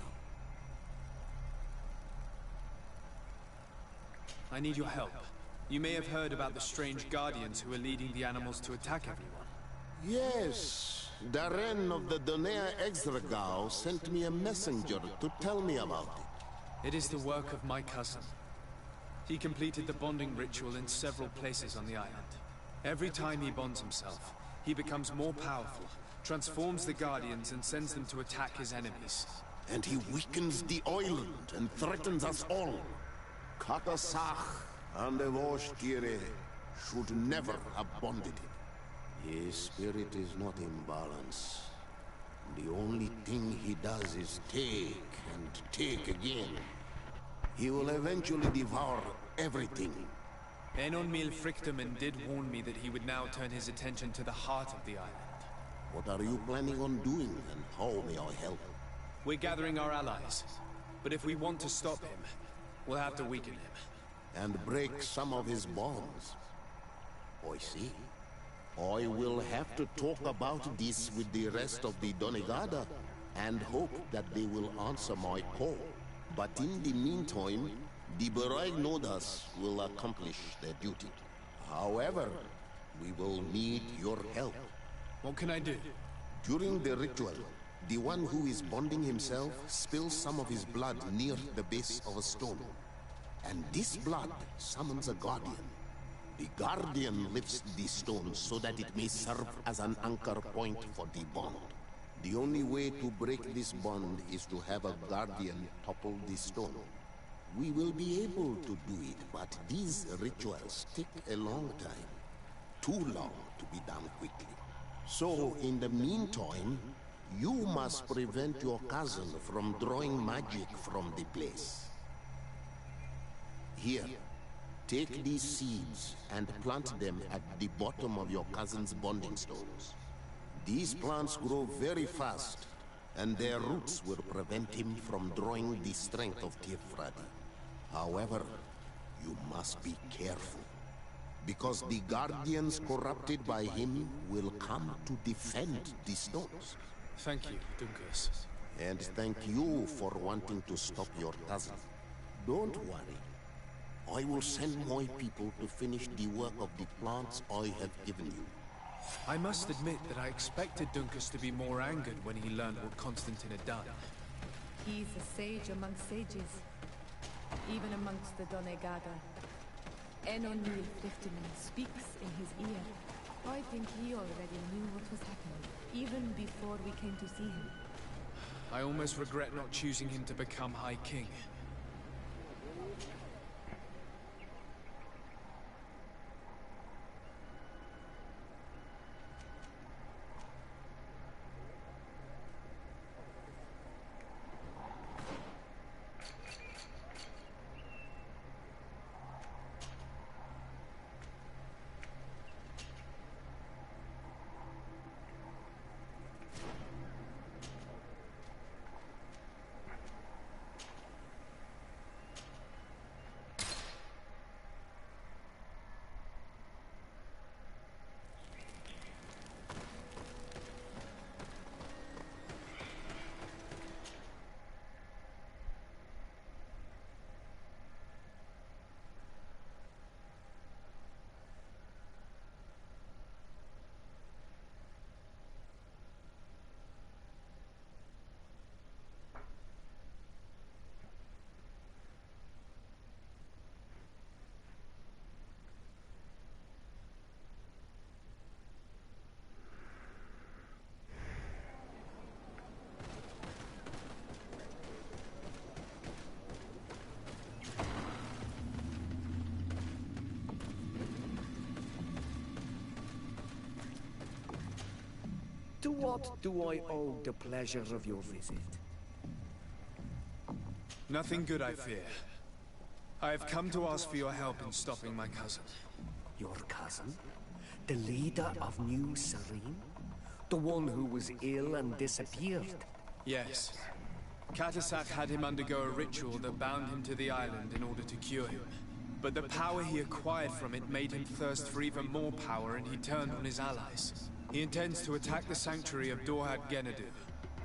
I need your help. You may have heard about the strange guardians who are leading the animals to attack everyone. Yes. Darren of the Donea Exdragao sent me a messenger to tell me about it. It is the work of my cousin. He completed the bonding ritual in several places on the island. Every time he bonds himself, he becomes more powerful, transforms the guardians and sends them to attack his enemies. And he weakens the island and threatens us all. Katasach and Evosh should never have bonded him. His spirit is not in balance. The only thing he does is take and take again. He will eventually devour everything. Enon Mil Frichteman did warn me that he would now turn his attention to the heart of the island. What are you planning on doing, and how may I help? We're gathering our allies. But if we want to stop him, we'll have to weaken him. And break some of his bonds. I see. I will have to talk about this with the rest of the Donegada, and hope that they will answer my call. But in the meantime, the Nodas will accomplish their duty. However, we will need your help. What can I do? During the ritual, the one who is bonding himself spills some of his blood near the base of a stone. And this blood summons a guardian. The guardian lifts the stone so that it may serve as an anchor point for the bond. The only way to break this bond is to have a guardian topple the stone. We will be able to do it, but these rituals take a long time. Too long to be done quickly. So, in the meantime, you must prevent your cousin from drawing magic from the place. Here, take these seeds and plant them at the bottom of your cousin's bonding stones. These plants grow very fast, and their roots will prevent him from drawing the strength of Tirfradi. However, you must be careful, because the guardians corrupted by him will come to defend the stones. Thank you, Dunkus. And thank you for wanting to stop your cousin. Don't worry. I will send my people to finish the work of the plants I have given you. I must admit that I expected Dunkus to be more angered when he learned what Constantine had done. He's a sage amongst sages, even amongst the Donegada. Enon Mil Frichteman speaks in his ear. I think he already knew what was happening, even before we came to see him. I almost regret not choosing him to become High King. To what do I owe the pleasure of your visit? Nothing good, I fear. I have come to ask for your help in stopping my cousin. Your cousin? The leader of New Serene? The one who was ill and disappeared? Yes. Katasak had him undergo a ritual that bound him to the island in order to cure him. But the power he acquired from it made him thirst for even more power, and he turned on his allies. He intends to attack the sanctuary of Dorhad Genadu.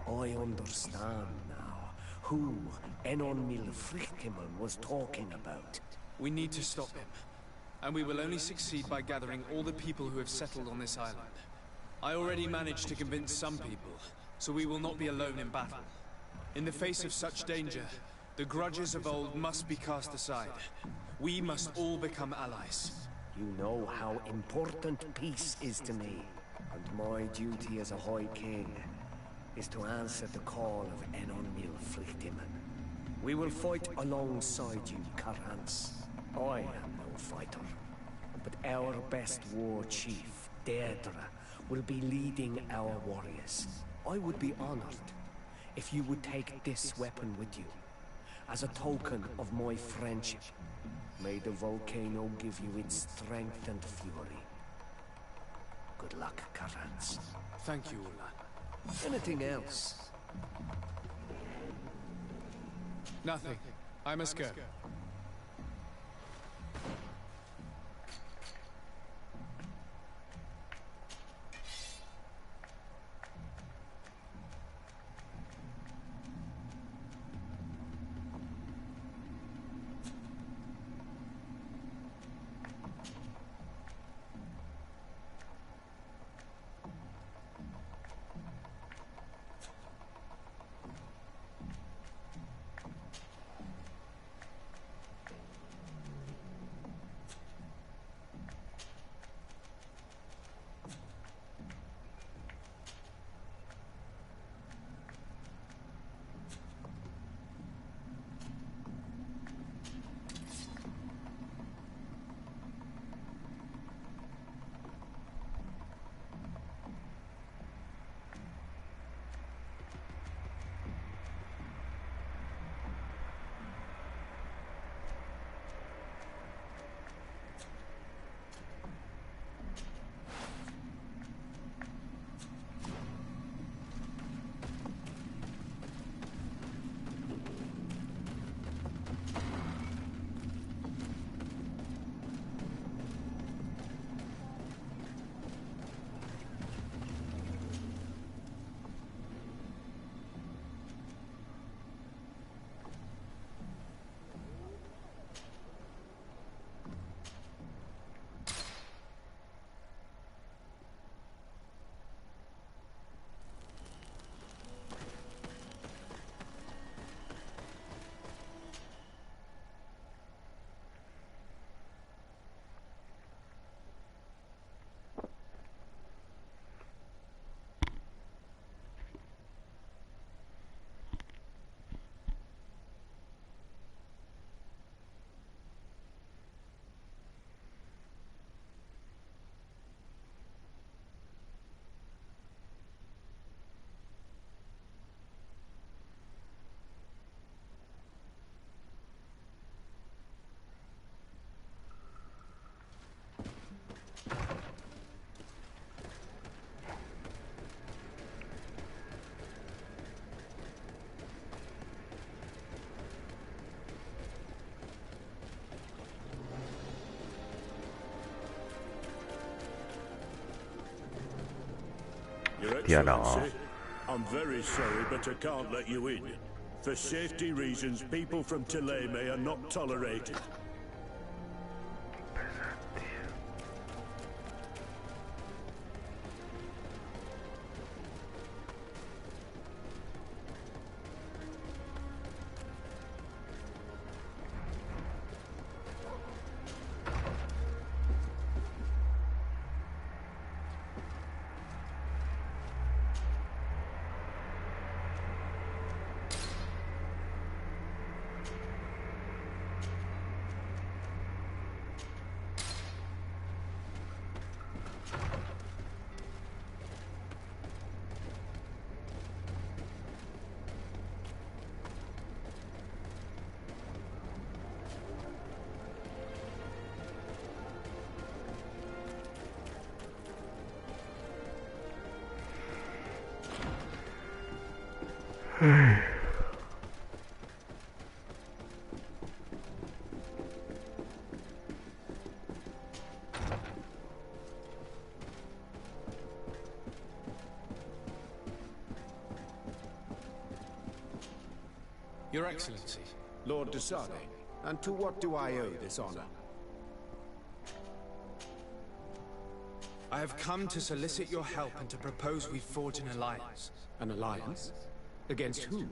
I understand now who Enon Milfrichtiman was talking about. We need to stop him. And we will only succeed by gathering all the people who have settled on this island. I already managed to convince some people, so we will not be alone in battle. In the face of such danger, the grudges of old must be cast aside. We must all become allies. You know how important peace is to me, and my duty as a High King is to answer the call of Enon Milfrichtiman. We will fight alongside you, Karhans. I am no fighter, but our best war chief, Deirdre, will be leading our warriors. I would be honored if you would take this weapon with you, as a token of my friendship. May the volcano give you its strength and fury. Good luck, Karhans. Thank you, Ulla. Anything else? Nothing. I must go. Your Yeah, no. Excellency, I'm very sorry, but I can't let you in. For safety reasons, people from Tileme are not tolerated. Your Excellency. Lord de Sade, and to what do I owe this honor? I have come to solicit your help and to propose we forge an alliance. An alliance? Against who?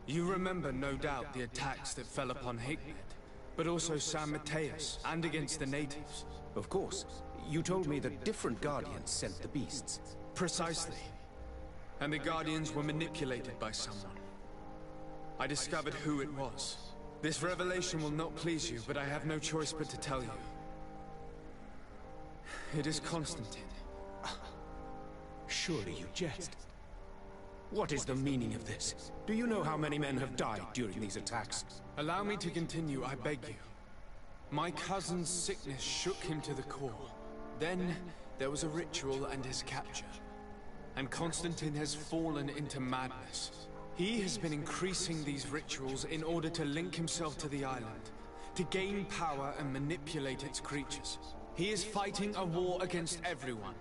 You remember, no doubt, the attacks that fell upon Hicknet, but also San Mateus, and against the natives. Of course. You told me that different Guardians sent the beasts. Precisely. And the Guardians were manipulated by someone. I discovered who it was. This revelation will not please you, but I have no choice but to tell you. It is Constantine. Surely you jest. What is the meaning of this? Do you know how many men have died during these attacks? Allow me to continue, I beg you. My cousin's sickness shook him to the core. Then, there was a ritual and his capture. And Constantine has fallen into madness. He has been increasing these rituals in order to link himself to the island, to gain power and manipulate its creatures. He is fighting a war against everyone,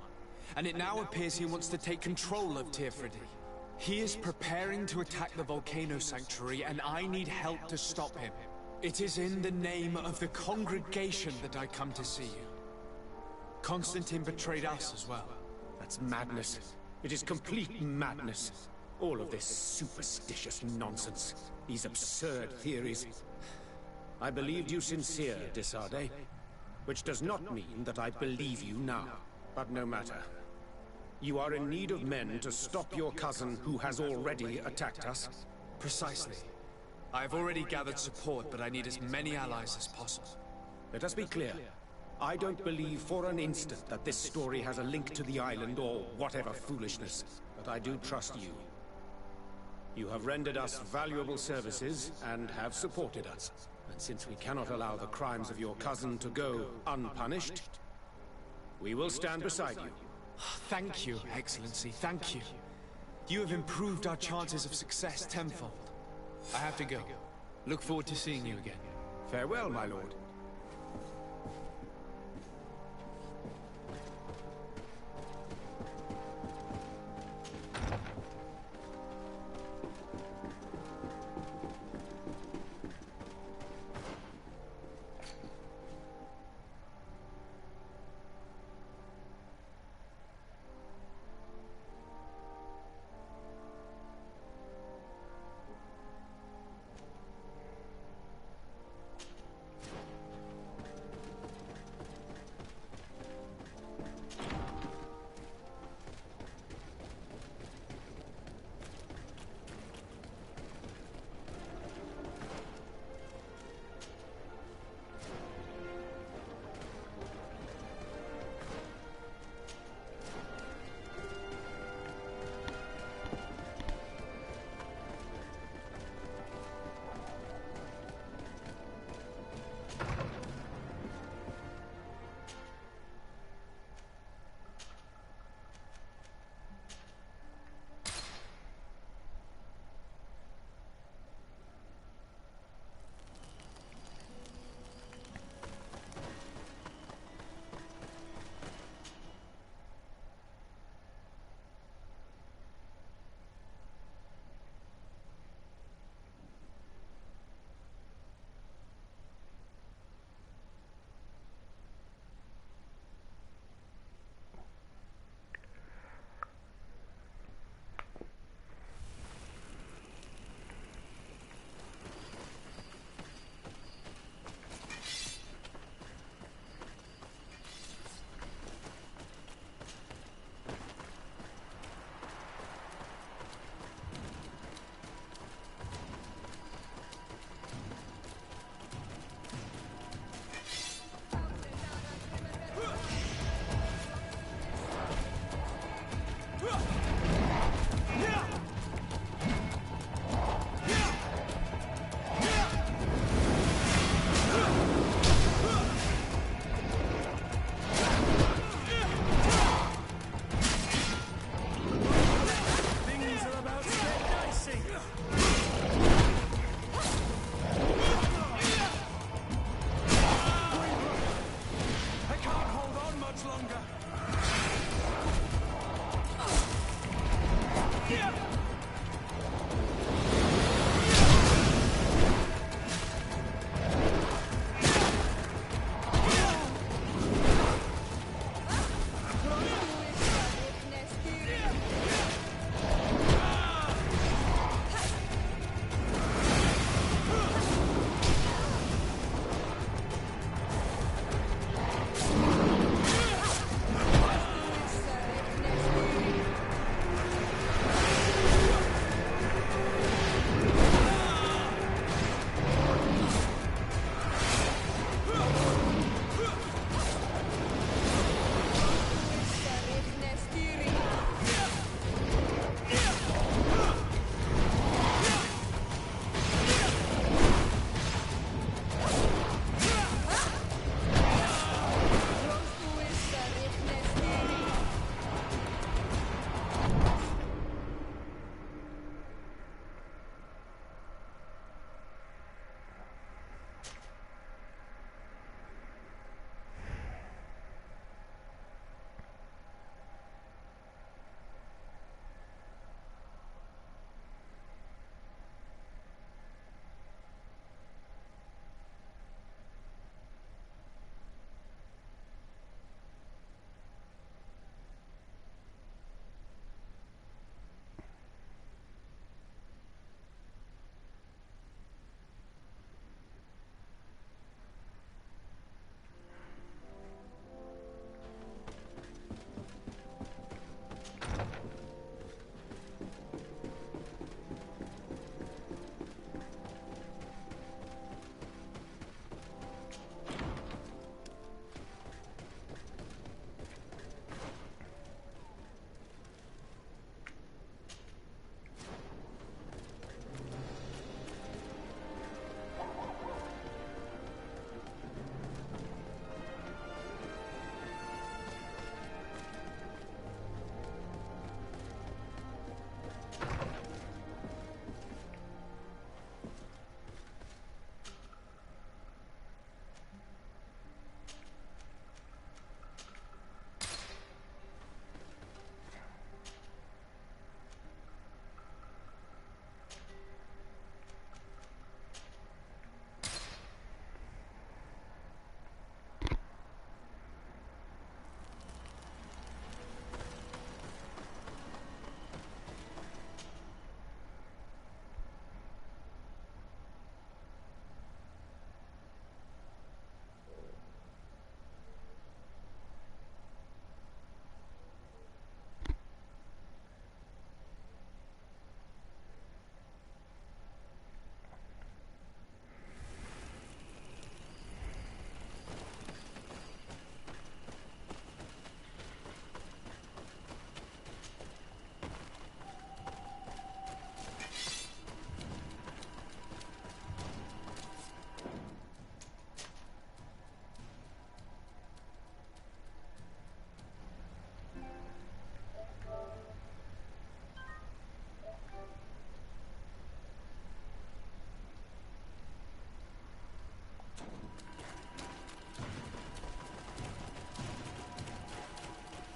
and it now appears he wants to take control of Teofridi. He is preparing to attack the volcano sanctuary, and I need help to stop him. It is in the name of the congregation that I come to see you. Constantine betrayed us as well. That's madness. It is complete madness. All of this superstitious nonsense. These absurd theories. I believed you sincere, de Sade. Which does not mean that I believe you now. But no matter. You are in need of men to stop your cousin who has already attacked us? Precisely. I have already gathered support, but I need as many allies as possible. Let us be clear. I don't believe for an instant that this story has a link to the island or whatever foolishness, but I do trust you. You have rendered us valuable services and have supported us. And since we cannot allow the crimes of your cousin to go unpunished, we will stand beside you. Thank you, Excellency, thank you. You have improved our chances of success tenfold. I have to go. Look forward to seeing you again. Farewell, my lord.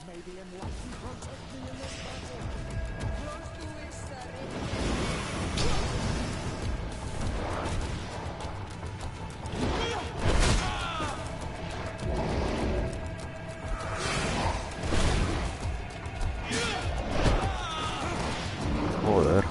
Maybe enlighten protect me in this battle. Joder.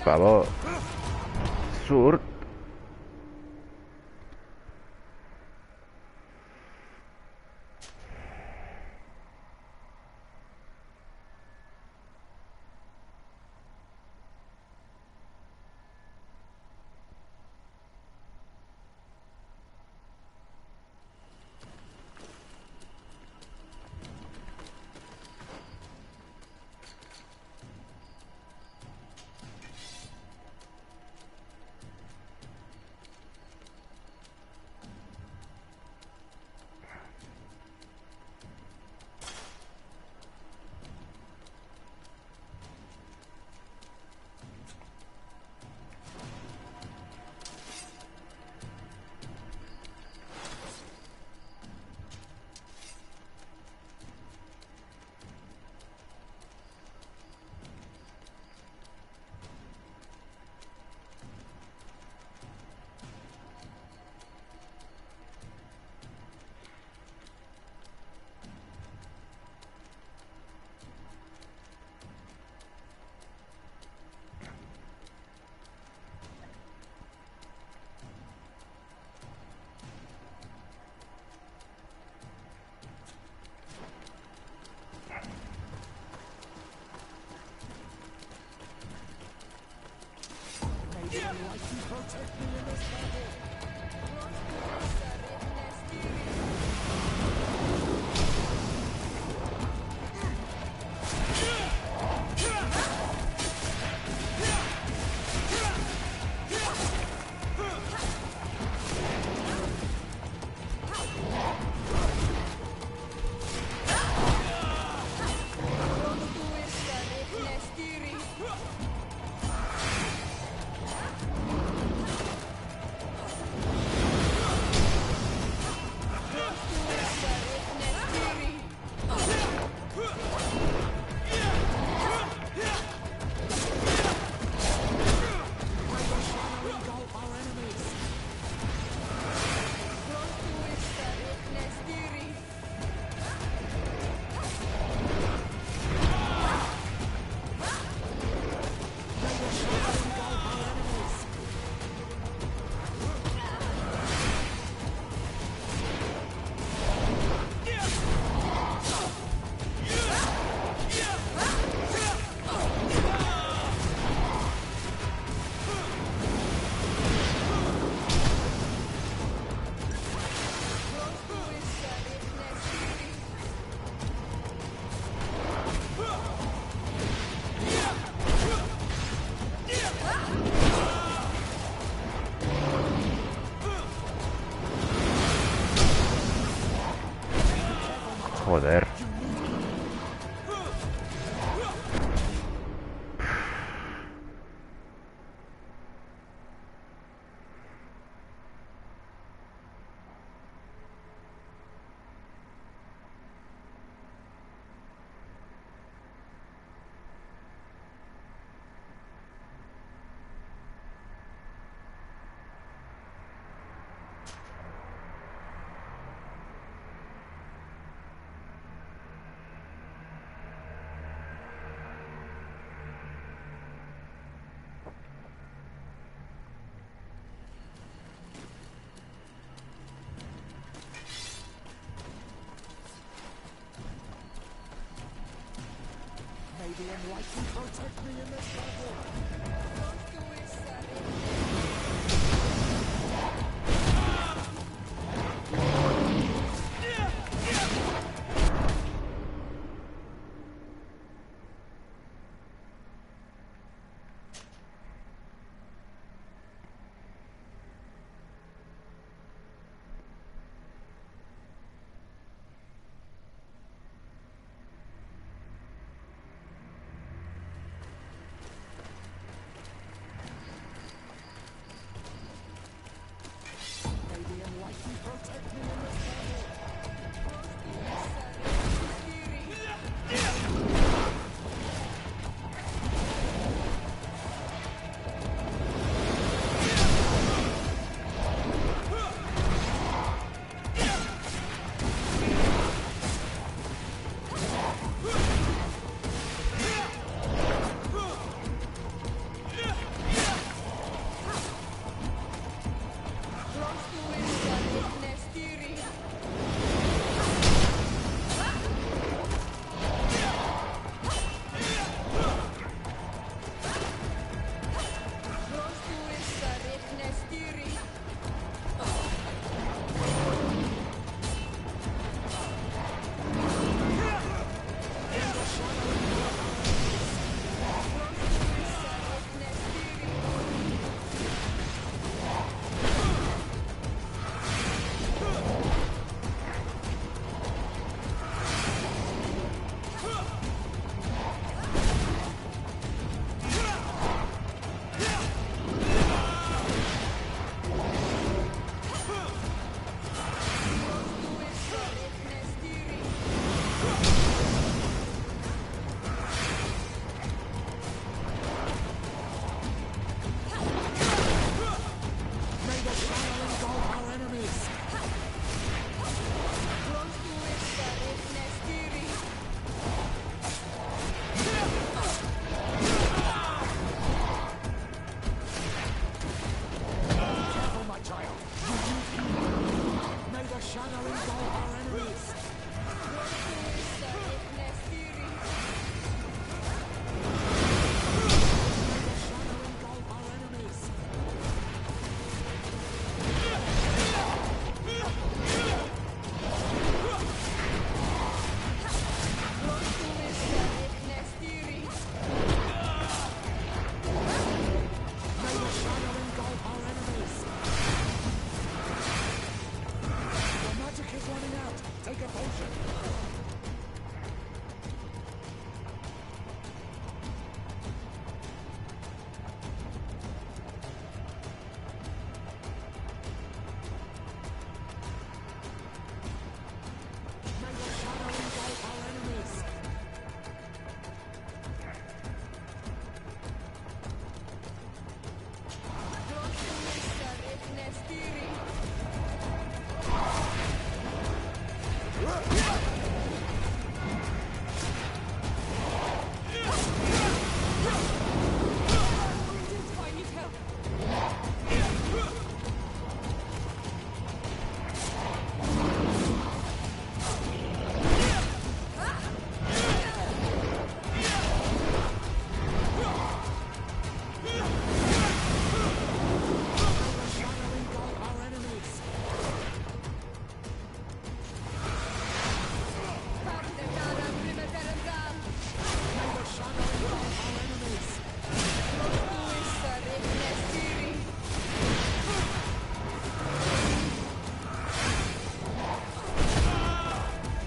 favor. Surt. Joder. May the enlightened protect me in this battle.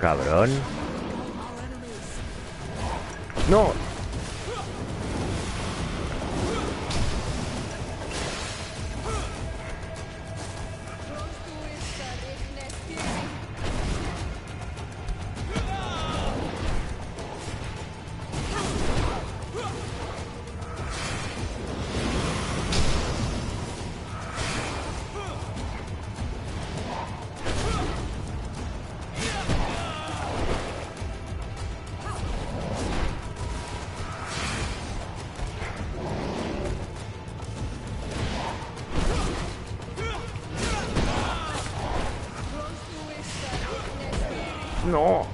cabrón. No. No.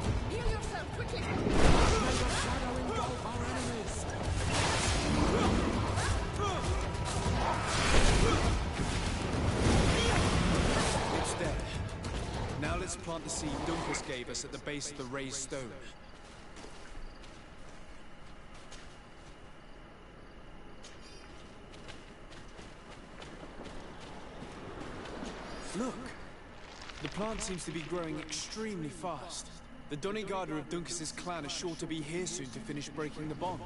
It's dead. Now let's plant the seed Duncus gave us at the base of the raised stone. Look! The plant seems to be growing extremely fast. The dedicator of Duncus's clan is sure to be here soon to finish breaking the bond.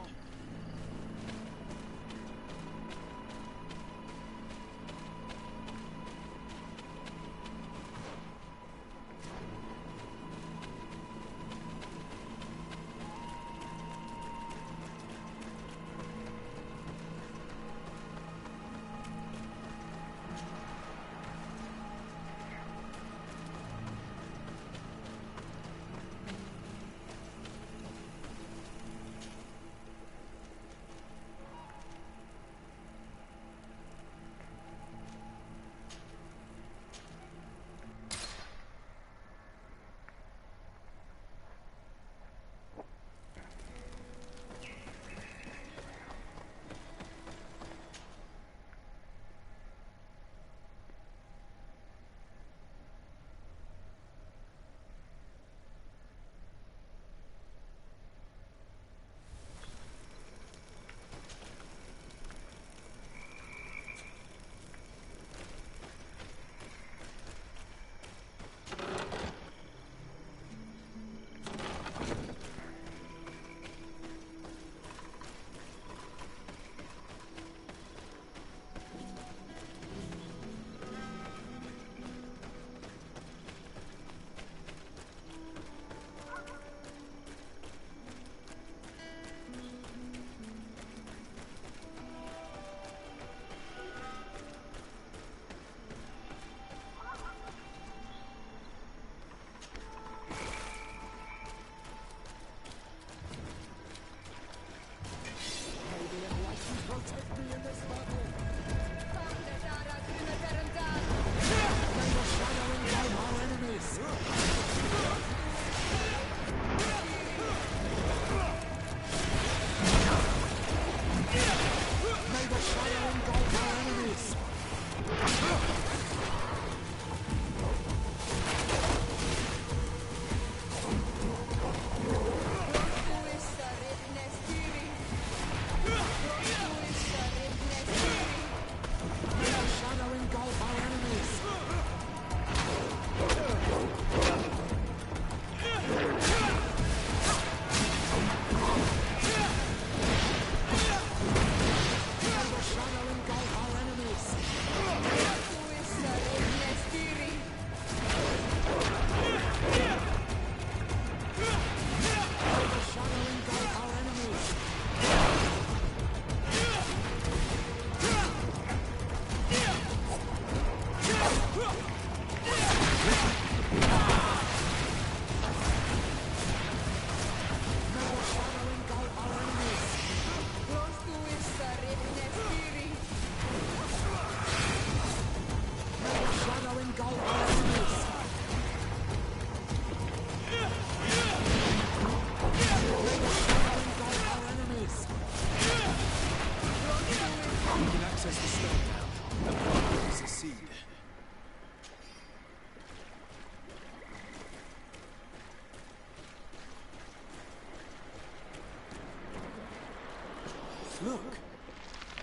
Look!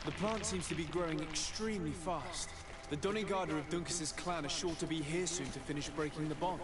The plant seems to be growing extremely fast. The dedicator of Duncus's clan is sure to be here soon to finish breaking the bond.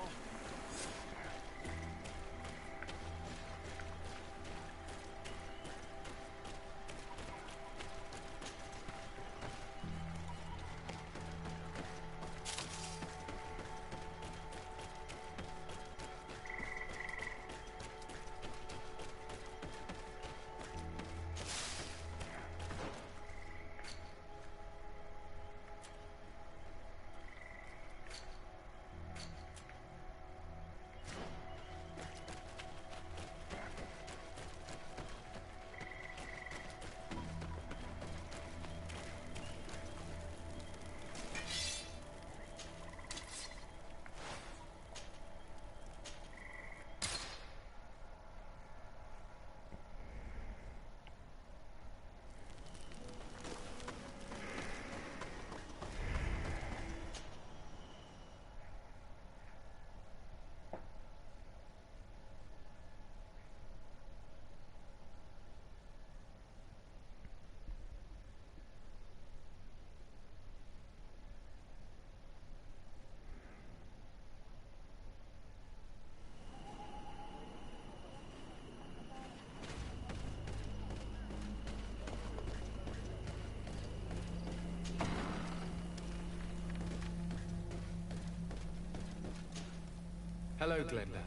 Hello, Glenda.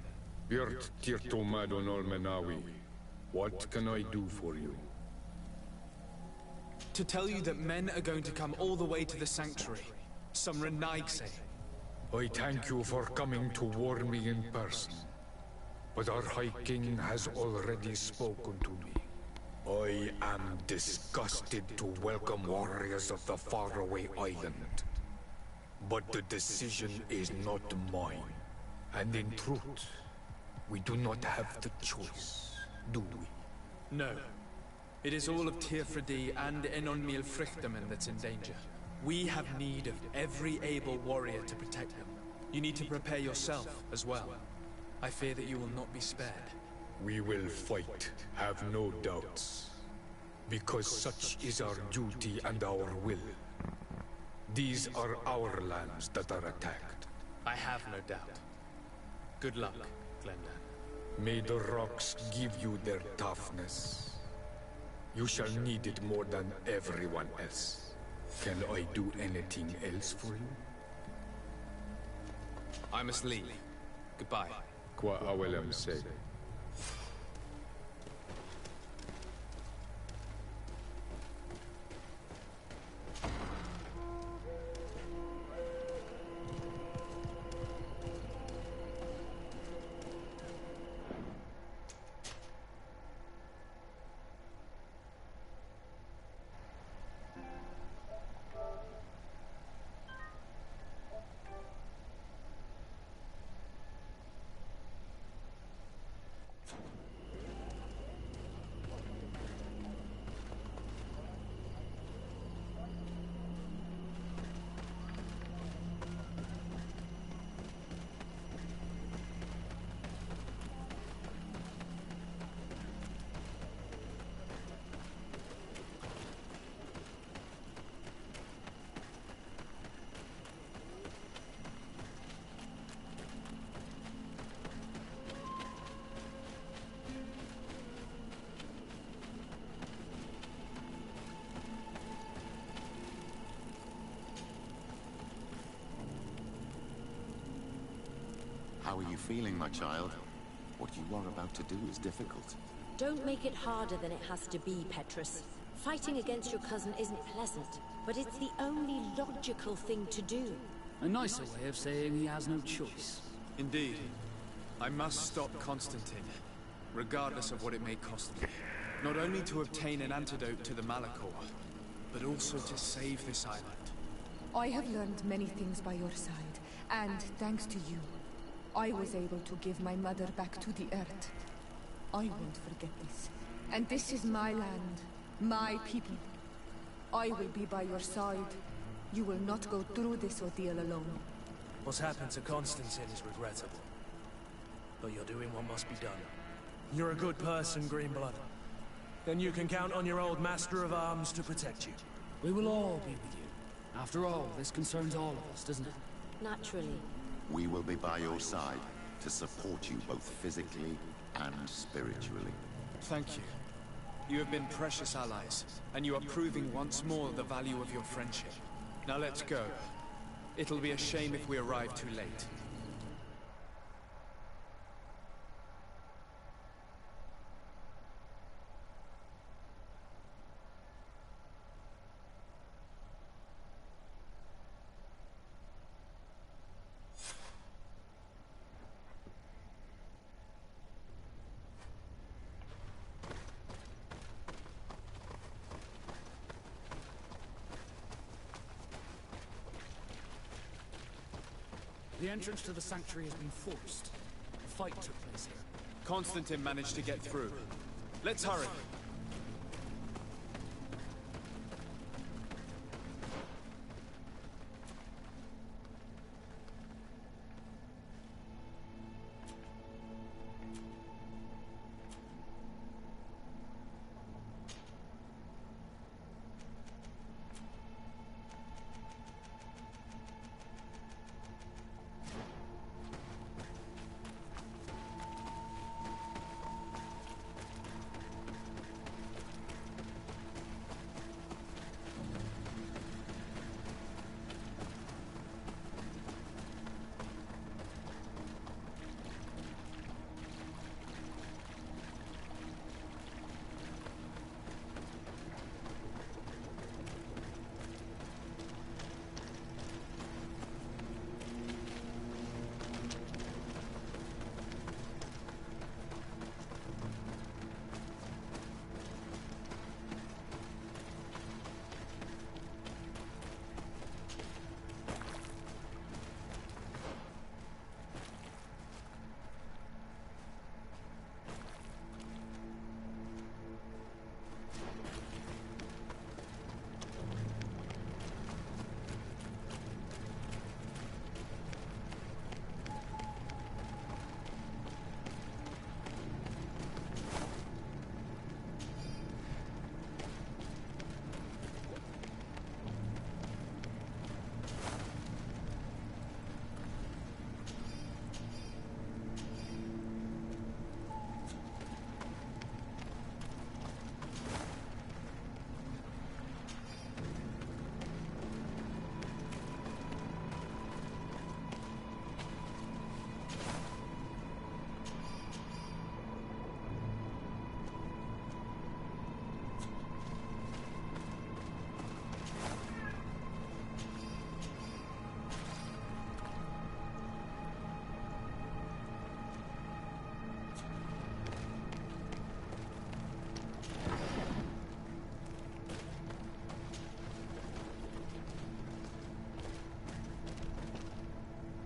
Virt tirtomadon olmenawi. What can I do for you? To tell you that men are going to come all the way to the sanctuary. Some Renaigse. I thank you for coming to warn me in person. But our High King has already spoken to me. I am disgusted to welcome warriors of the faraway island. But the decision is not mine. And in truth, we do not have the choice, do we? No. It is all of Tirfredi and Enonmil Frichterman that's in danger. We have need of every able warrior to protect them. You need to prepare yourself as well. I fear that you will not be spared. We will fight, have no doubts. Because such is our duty and our will. These are our lands that are attacked. I have no doubt. Good luck, Glenda. May the rocks give you their toughness. You shall need it more than everyone else. Can I do anything else for you? I must leave. Goodbye. Qua awelem say. How are you feeling, my child? What you are about to do is difficult. Don't make it harder than it has to be, Petrus. Fighting against your cousin isn't pleasant, but it's the only logical thing to do. A nicer way of saying he has no choice. Indeed. I must stop Constantine, regardless of what it may cost me. Not only to obtain an antidote to the Malachor, but also to save this island. I have learned many things by your side, and thanks to you, I was able to give my mother back to the earth. I won't forget this. And this is my land, my people. I will be by your side. You will not go through this ordeal alone. What's happened to Constantine is regrettable. But you're doing what must be done. You're a good person, Greenblood. Then you can count on your old master of arms to protect you. We will all be with you. After all, this concerns all of us, doesn't it? Naturally. We will be by your side to support you both physically and spiritually. Thank you. You have been precious allies, and you are proving once more the value of your friendship. Now let's go. It'll be a shame if we arrive too late. The entrance to the sanctuary has been forced. A fight took place here. Constantine managed to get through. Let's hurry.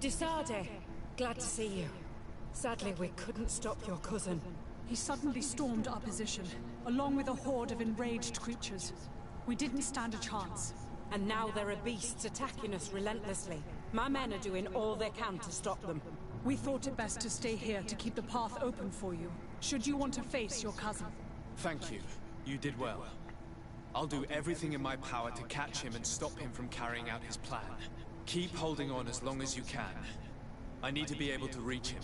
Desade, glad to see you. Sadly, we couldn't stop your cousin. He suddenly stormed our position, along with a horde of enraged creatures. We didn't stand a chance. And now there are beasts attacking us relentlessly. My men are doing all they can to stop them. We thought it best to stay here to keep the path open for you, should you want to face your cousin. Thank you. You did well. I'll do everything in my power to catch him and stop him from carrying out his plan. Keep holding on as long as you can. I need to be able to reach him.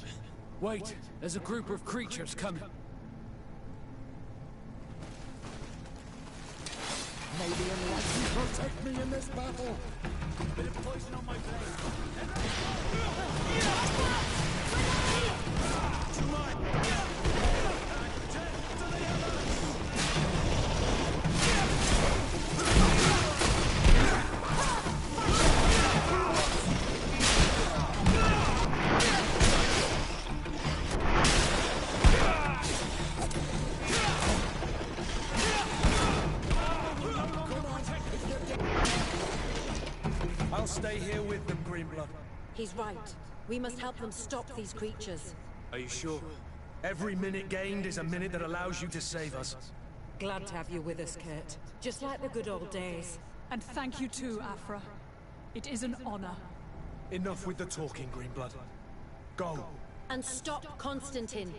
Wait, there's a group of creatures coming. May the enlightened protect me in this battle. Bit of poison on my blade. To mine. I'll stay here with them, Greenblood. He's right. We must help them stop these creatures. Are you sure? Every minute gained is a minute that allows you to save us. Glad to have you with us, Kurt. Just like the good old days. And thank you too, Afra. It is an honor. Enough with the talking, Greenblood. Go. And stop Constantine.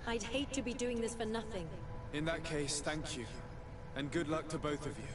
I'd hate to be doing this for nothing. In that case, thank you. And good luck to both of you.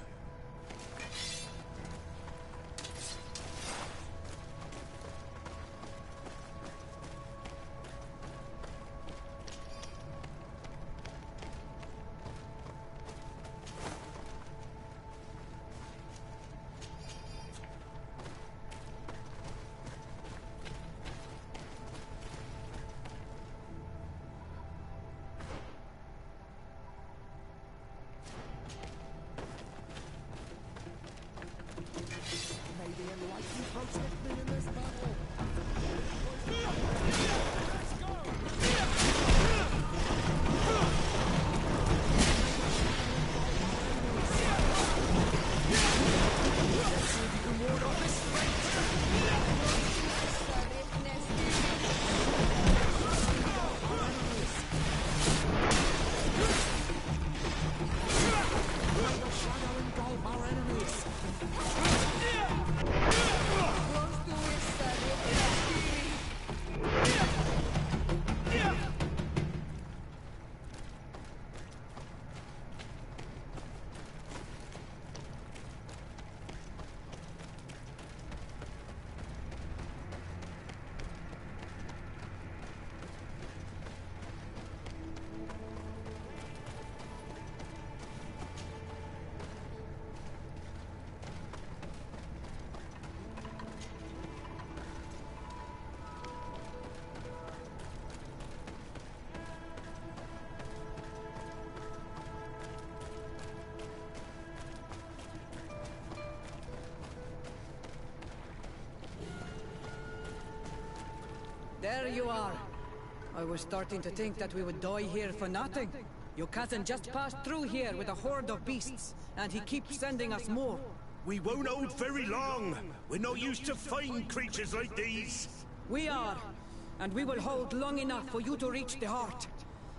There you are. I was starting to think that we would die here for nothing. Your cousin just passed through here with a horde of beasts, and he keeps sending us more. We won't hold very long. We're not used to fighting creatures like these. We are, and we will hold long enough for you to reach the heart,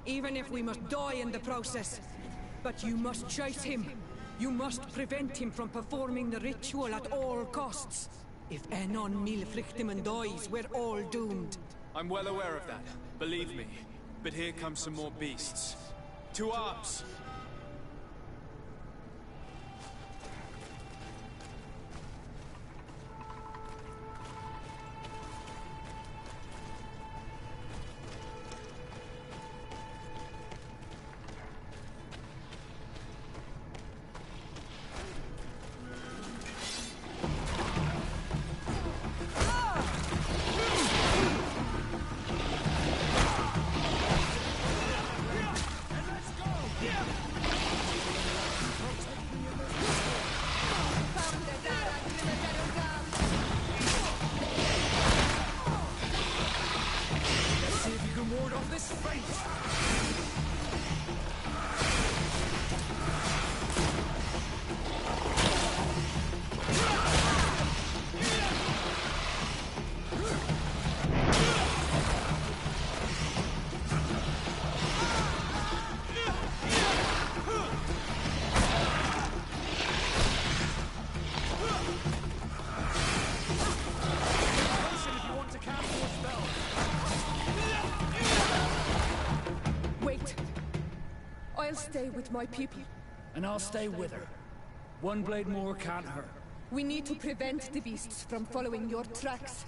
even if we must die in the process. But you must chase him. You must prevent him from performing the ritual at all costs. If Enon Milfrichtiman dies, we're all doomed. I'm well aware of that, believe me. But here come some more beasts. To arms! Let's go! Yeah! stay with my people. And I'll stay with her. One blade more can't hurt. We need to prevent the beasts from following your tracks.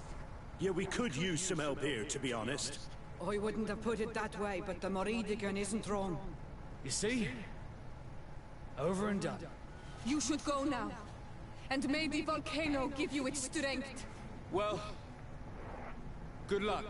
Yeah, we could use some help here, to be honest. I wouldn't have put it that way, but the Moridigan isn't wrong. You see? Over and done. You should go now. And may the volcano give you its strength. Well, good luck.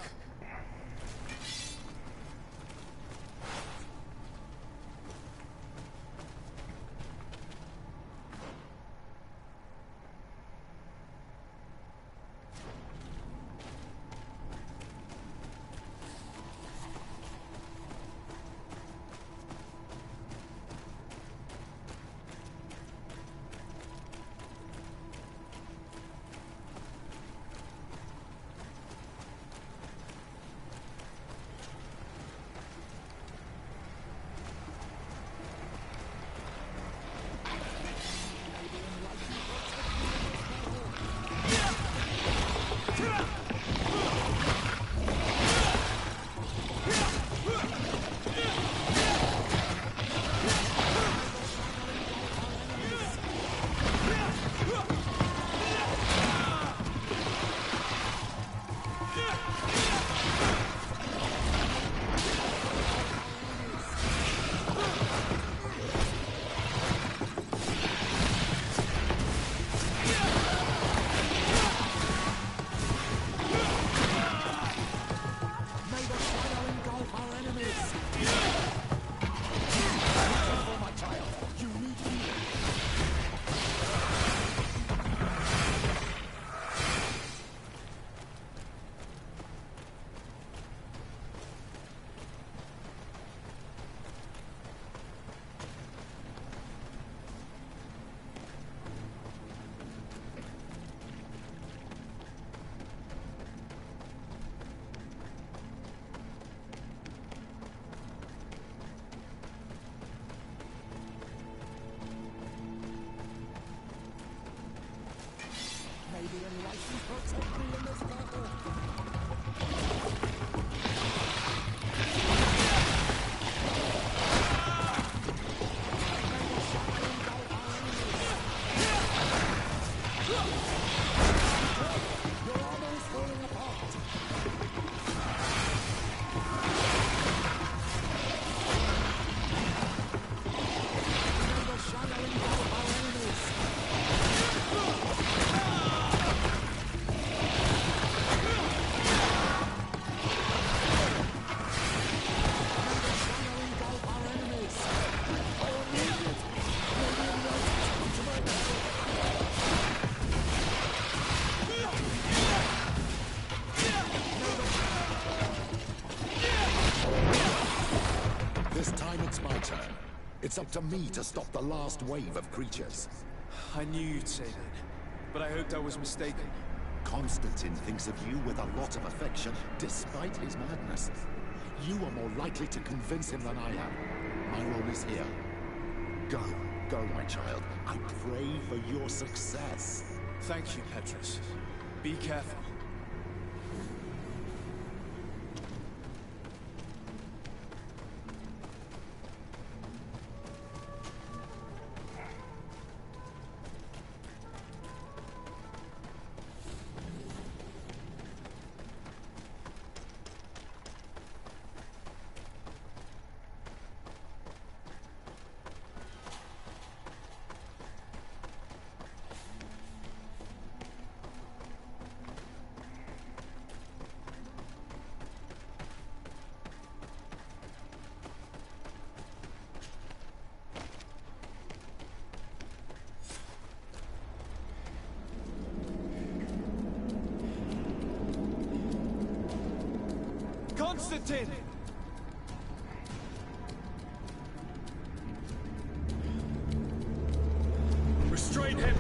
It's up to me to stop the last wave of creatures. I knew you'd say that, but I hoped I was mistaken. Constantine thinks of you with a lot of affection, despite his madness. You are more likely to convince him than I am. My role is here. Go, my child. I pray for your success. Thank you, Petrus. Be careful. Constantine! Restrain him!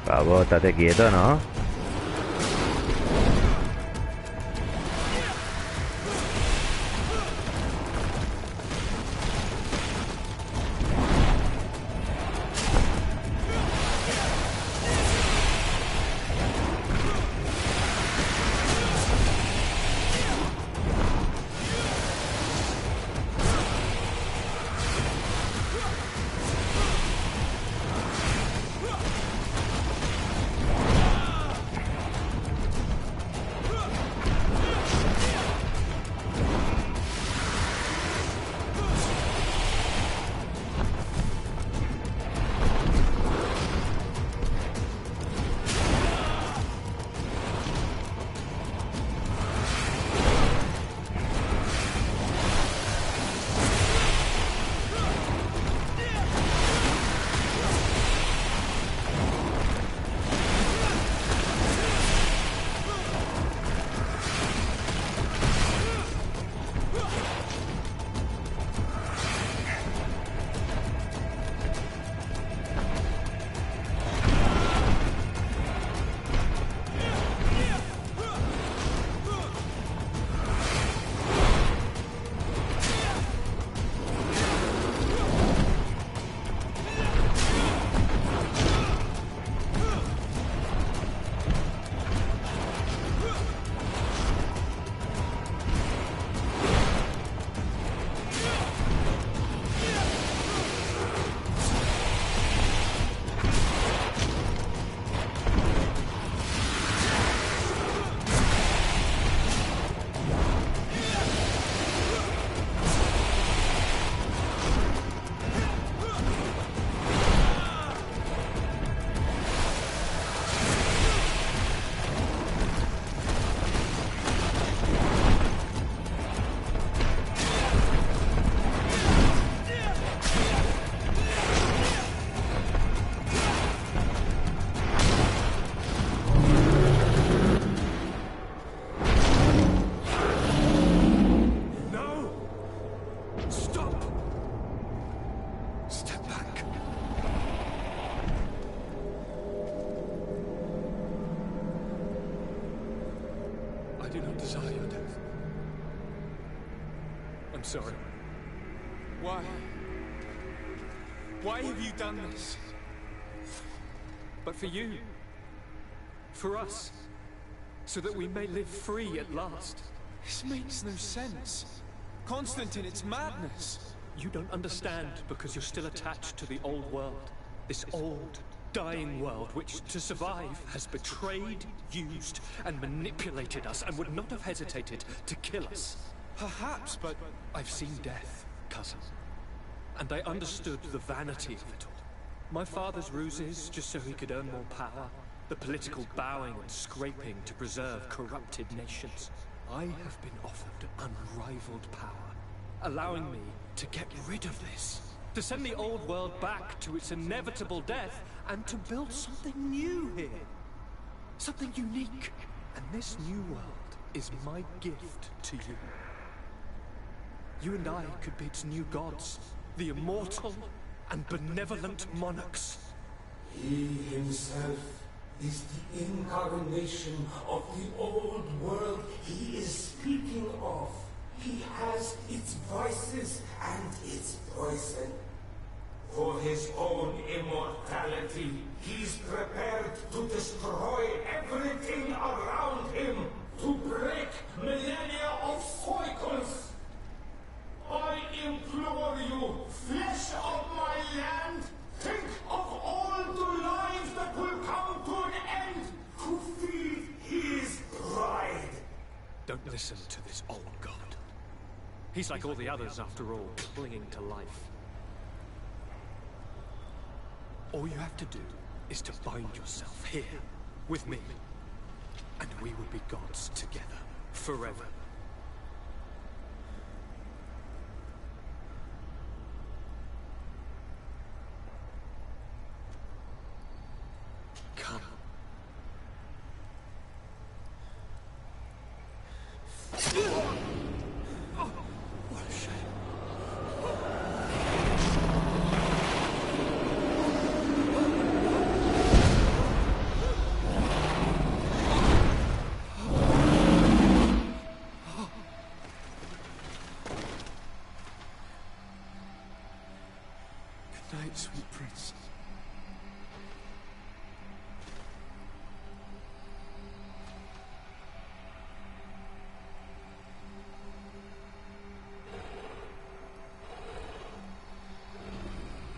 Pavo, estate quieto, ¿no? Sorry. Why? Why have you done this? But for you. For us. So that we may live free at last. This makes no sense. Constantine, it's madness. You don't understand because you're still attached to the old world. This old, dying world which, to survive, has betrayed, used, and manipulated us and would not have hesitated to kill us. Perhaps, but I've seen death, cousin. And I understood the vanity of it all. My father's ruses just so he could earn more power. The political bowing and scraping to preserve corrupted nations. I have been offered unrivaled power, allowing me to get rid of this. To send the old world back to its inevitable death and to build something new here. Something unique. And this new world is my gift to you. You and I could be its new gods, the immortal and benevolent monarchs. He himself is the incarnation of the old world he is speaking of. He has its vices and its poison. For his own immortality, he's prepared to destroy everything around him, to break millennia of cycles. I implore you, flesh of my land, think of all the lives that will come to an end to feed his pride. Don't listen to this old god. He's like all the others, after all, clinging to life. All you have to do is to bind yourself here, with me, and we will be gods together, forever. Come. What a shame. Good night, sweet prince.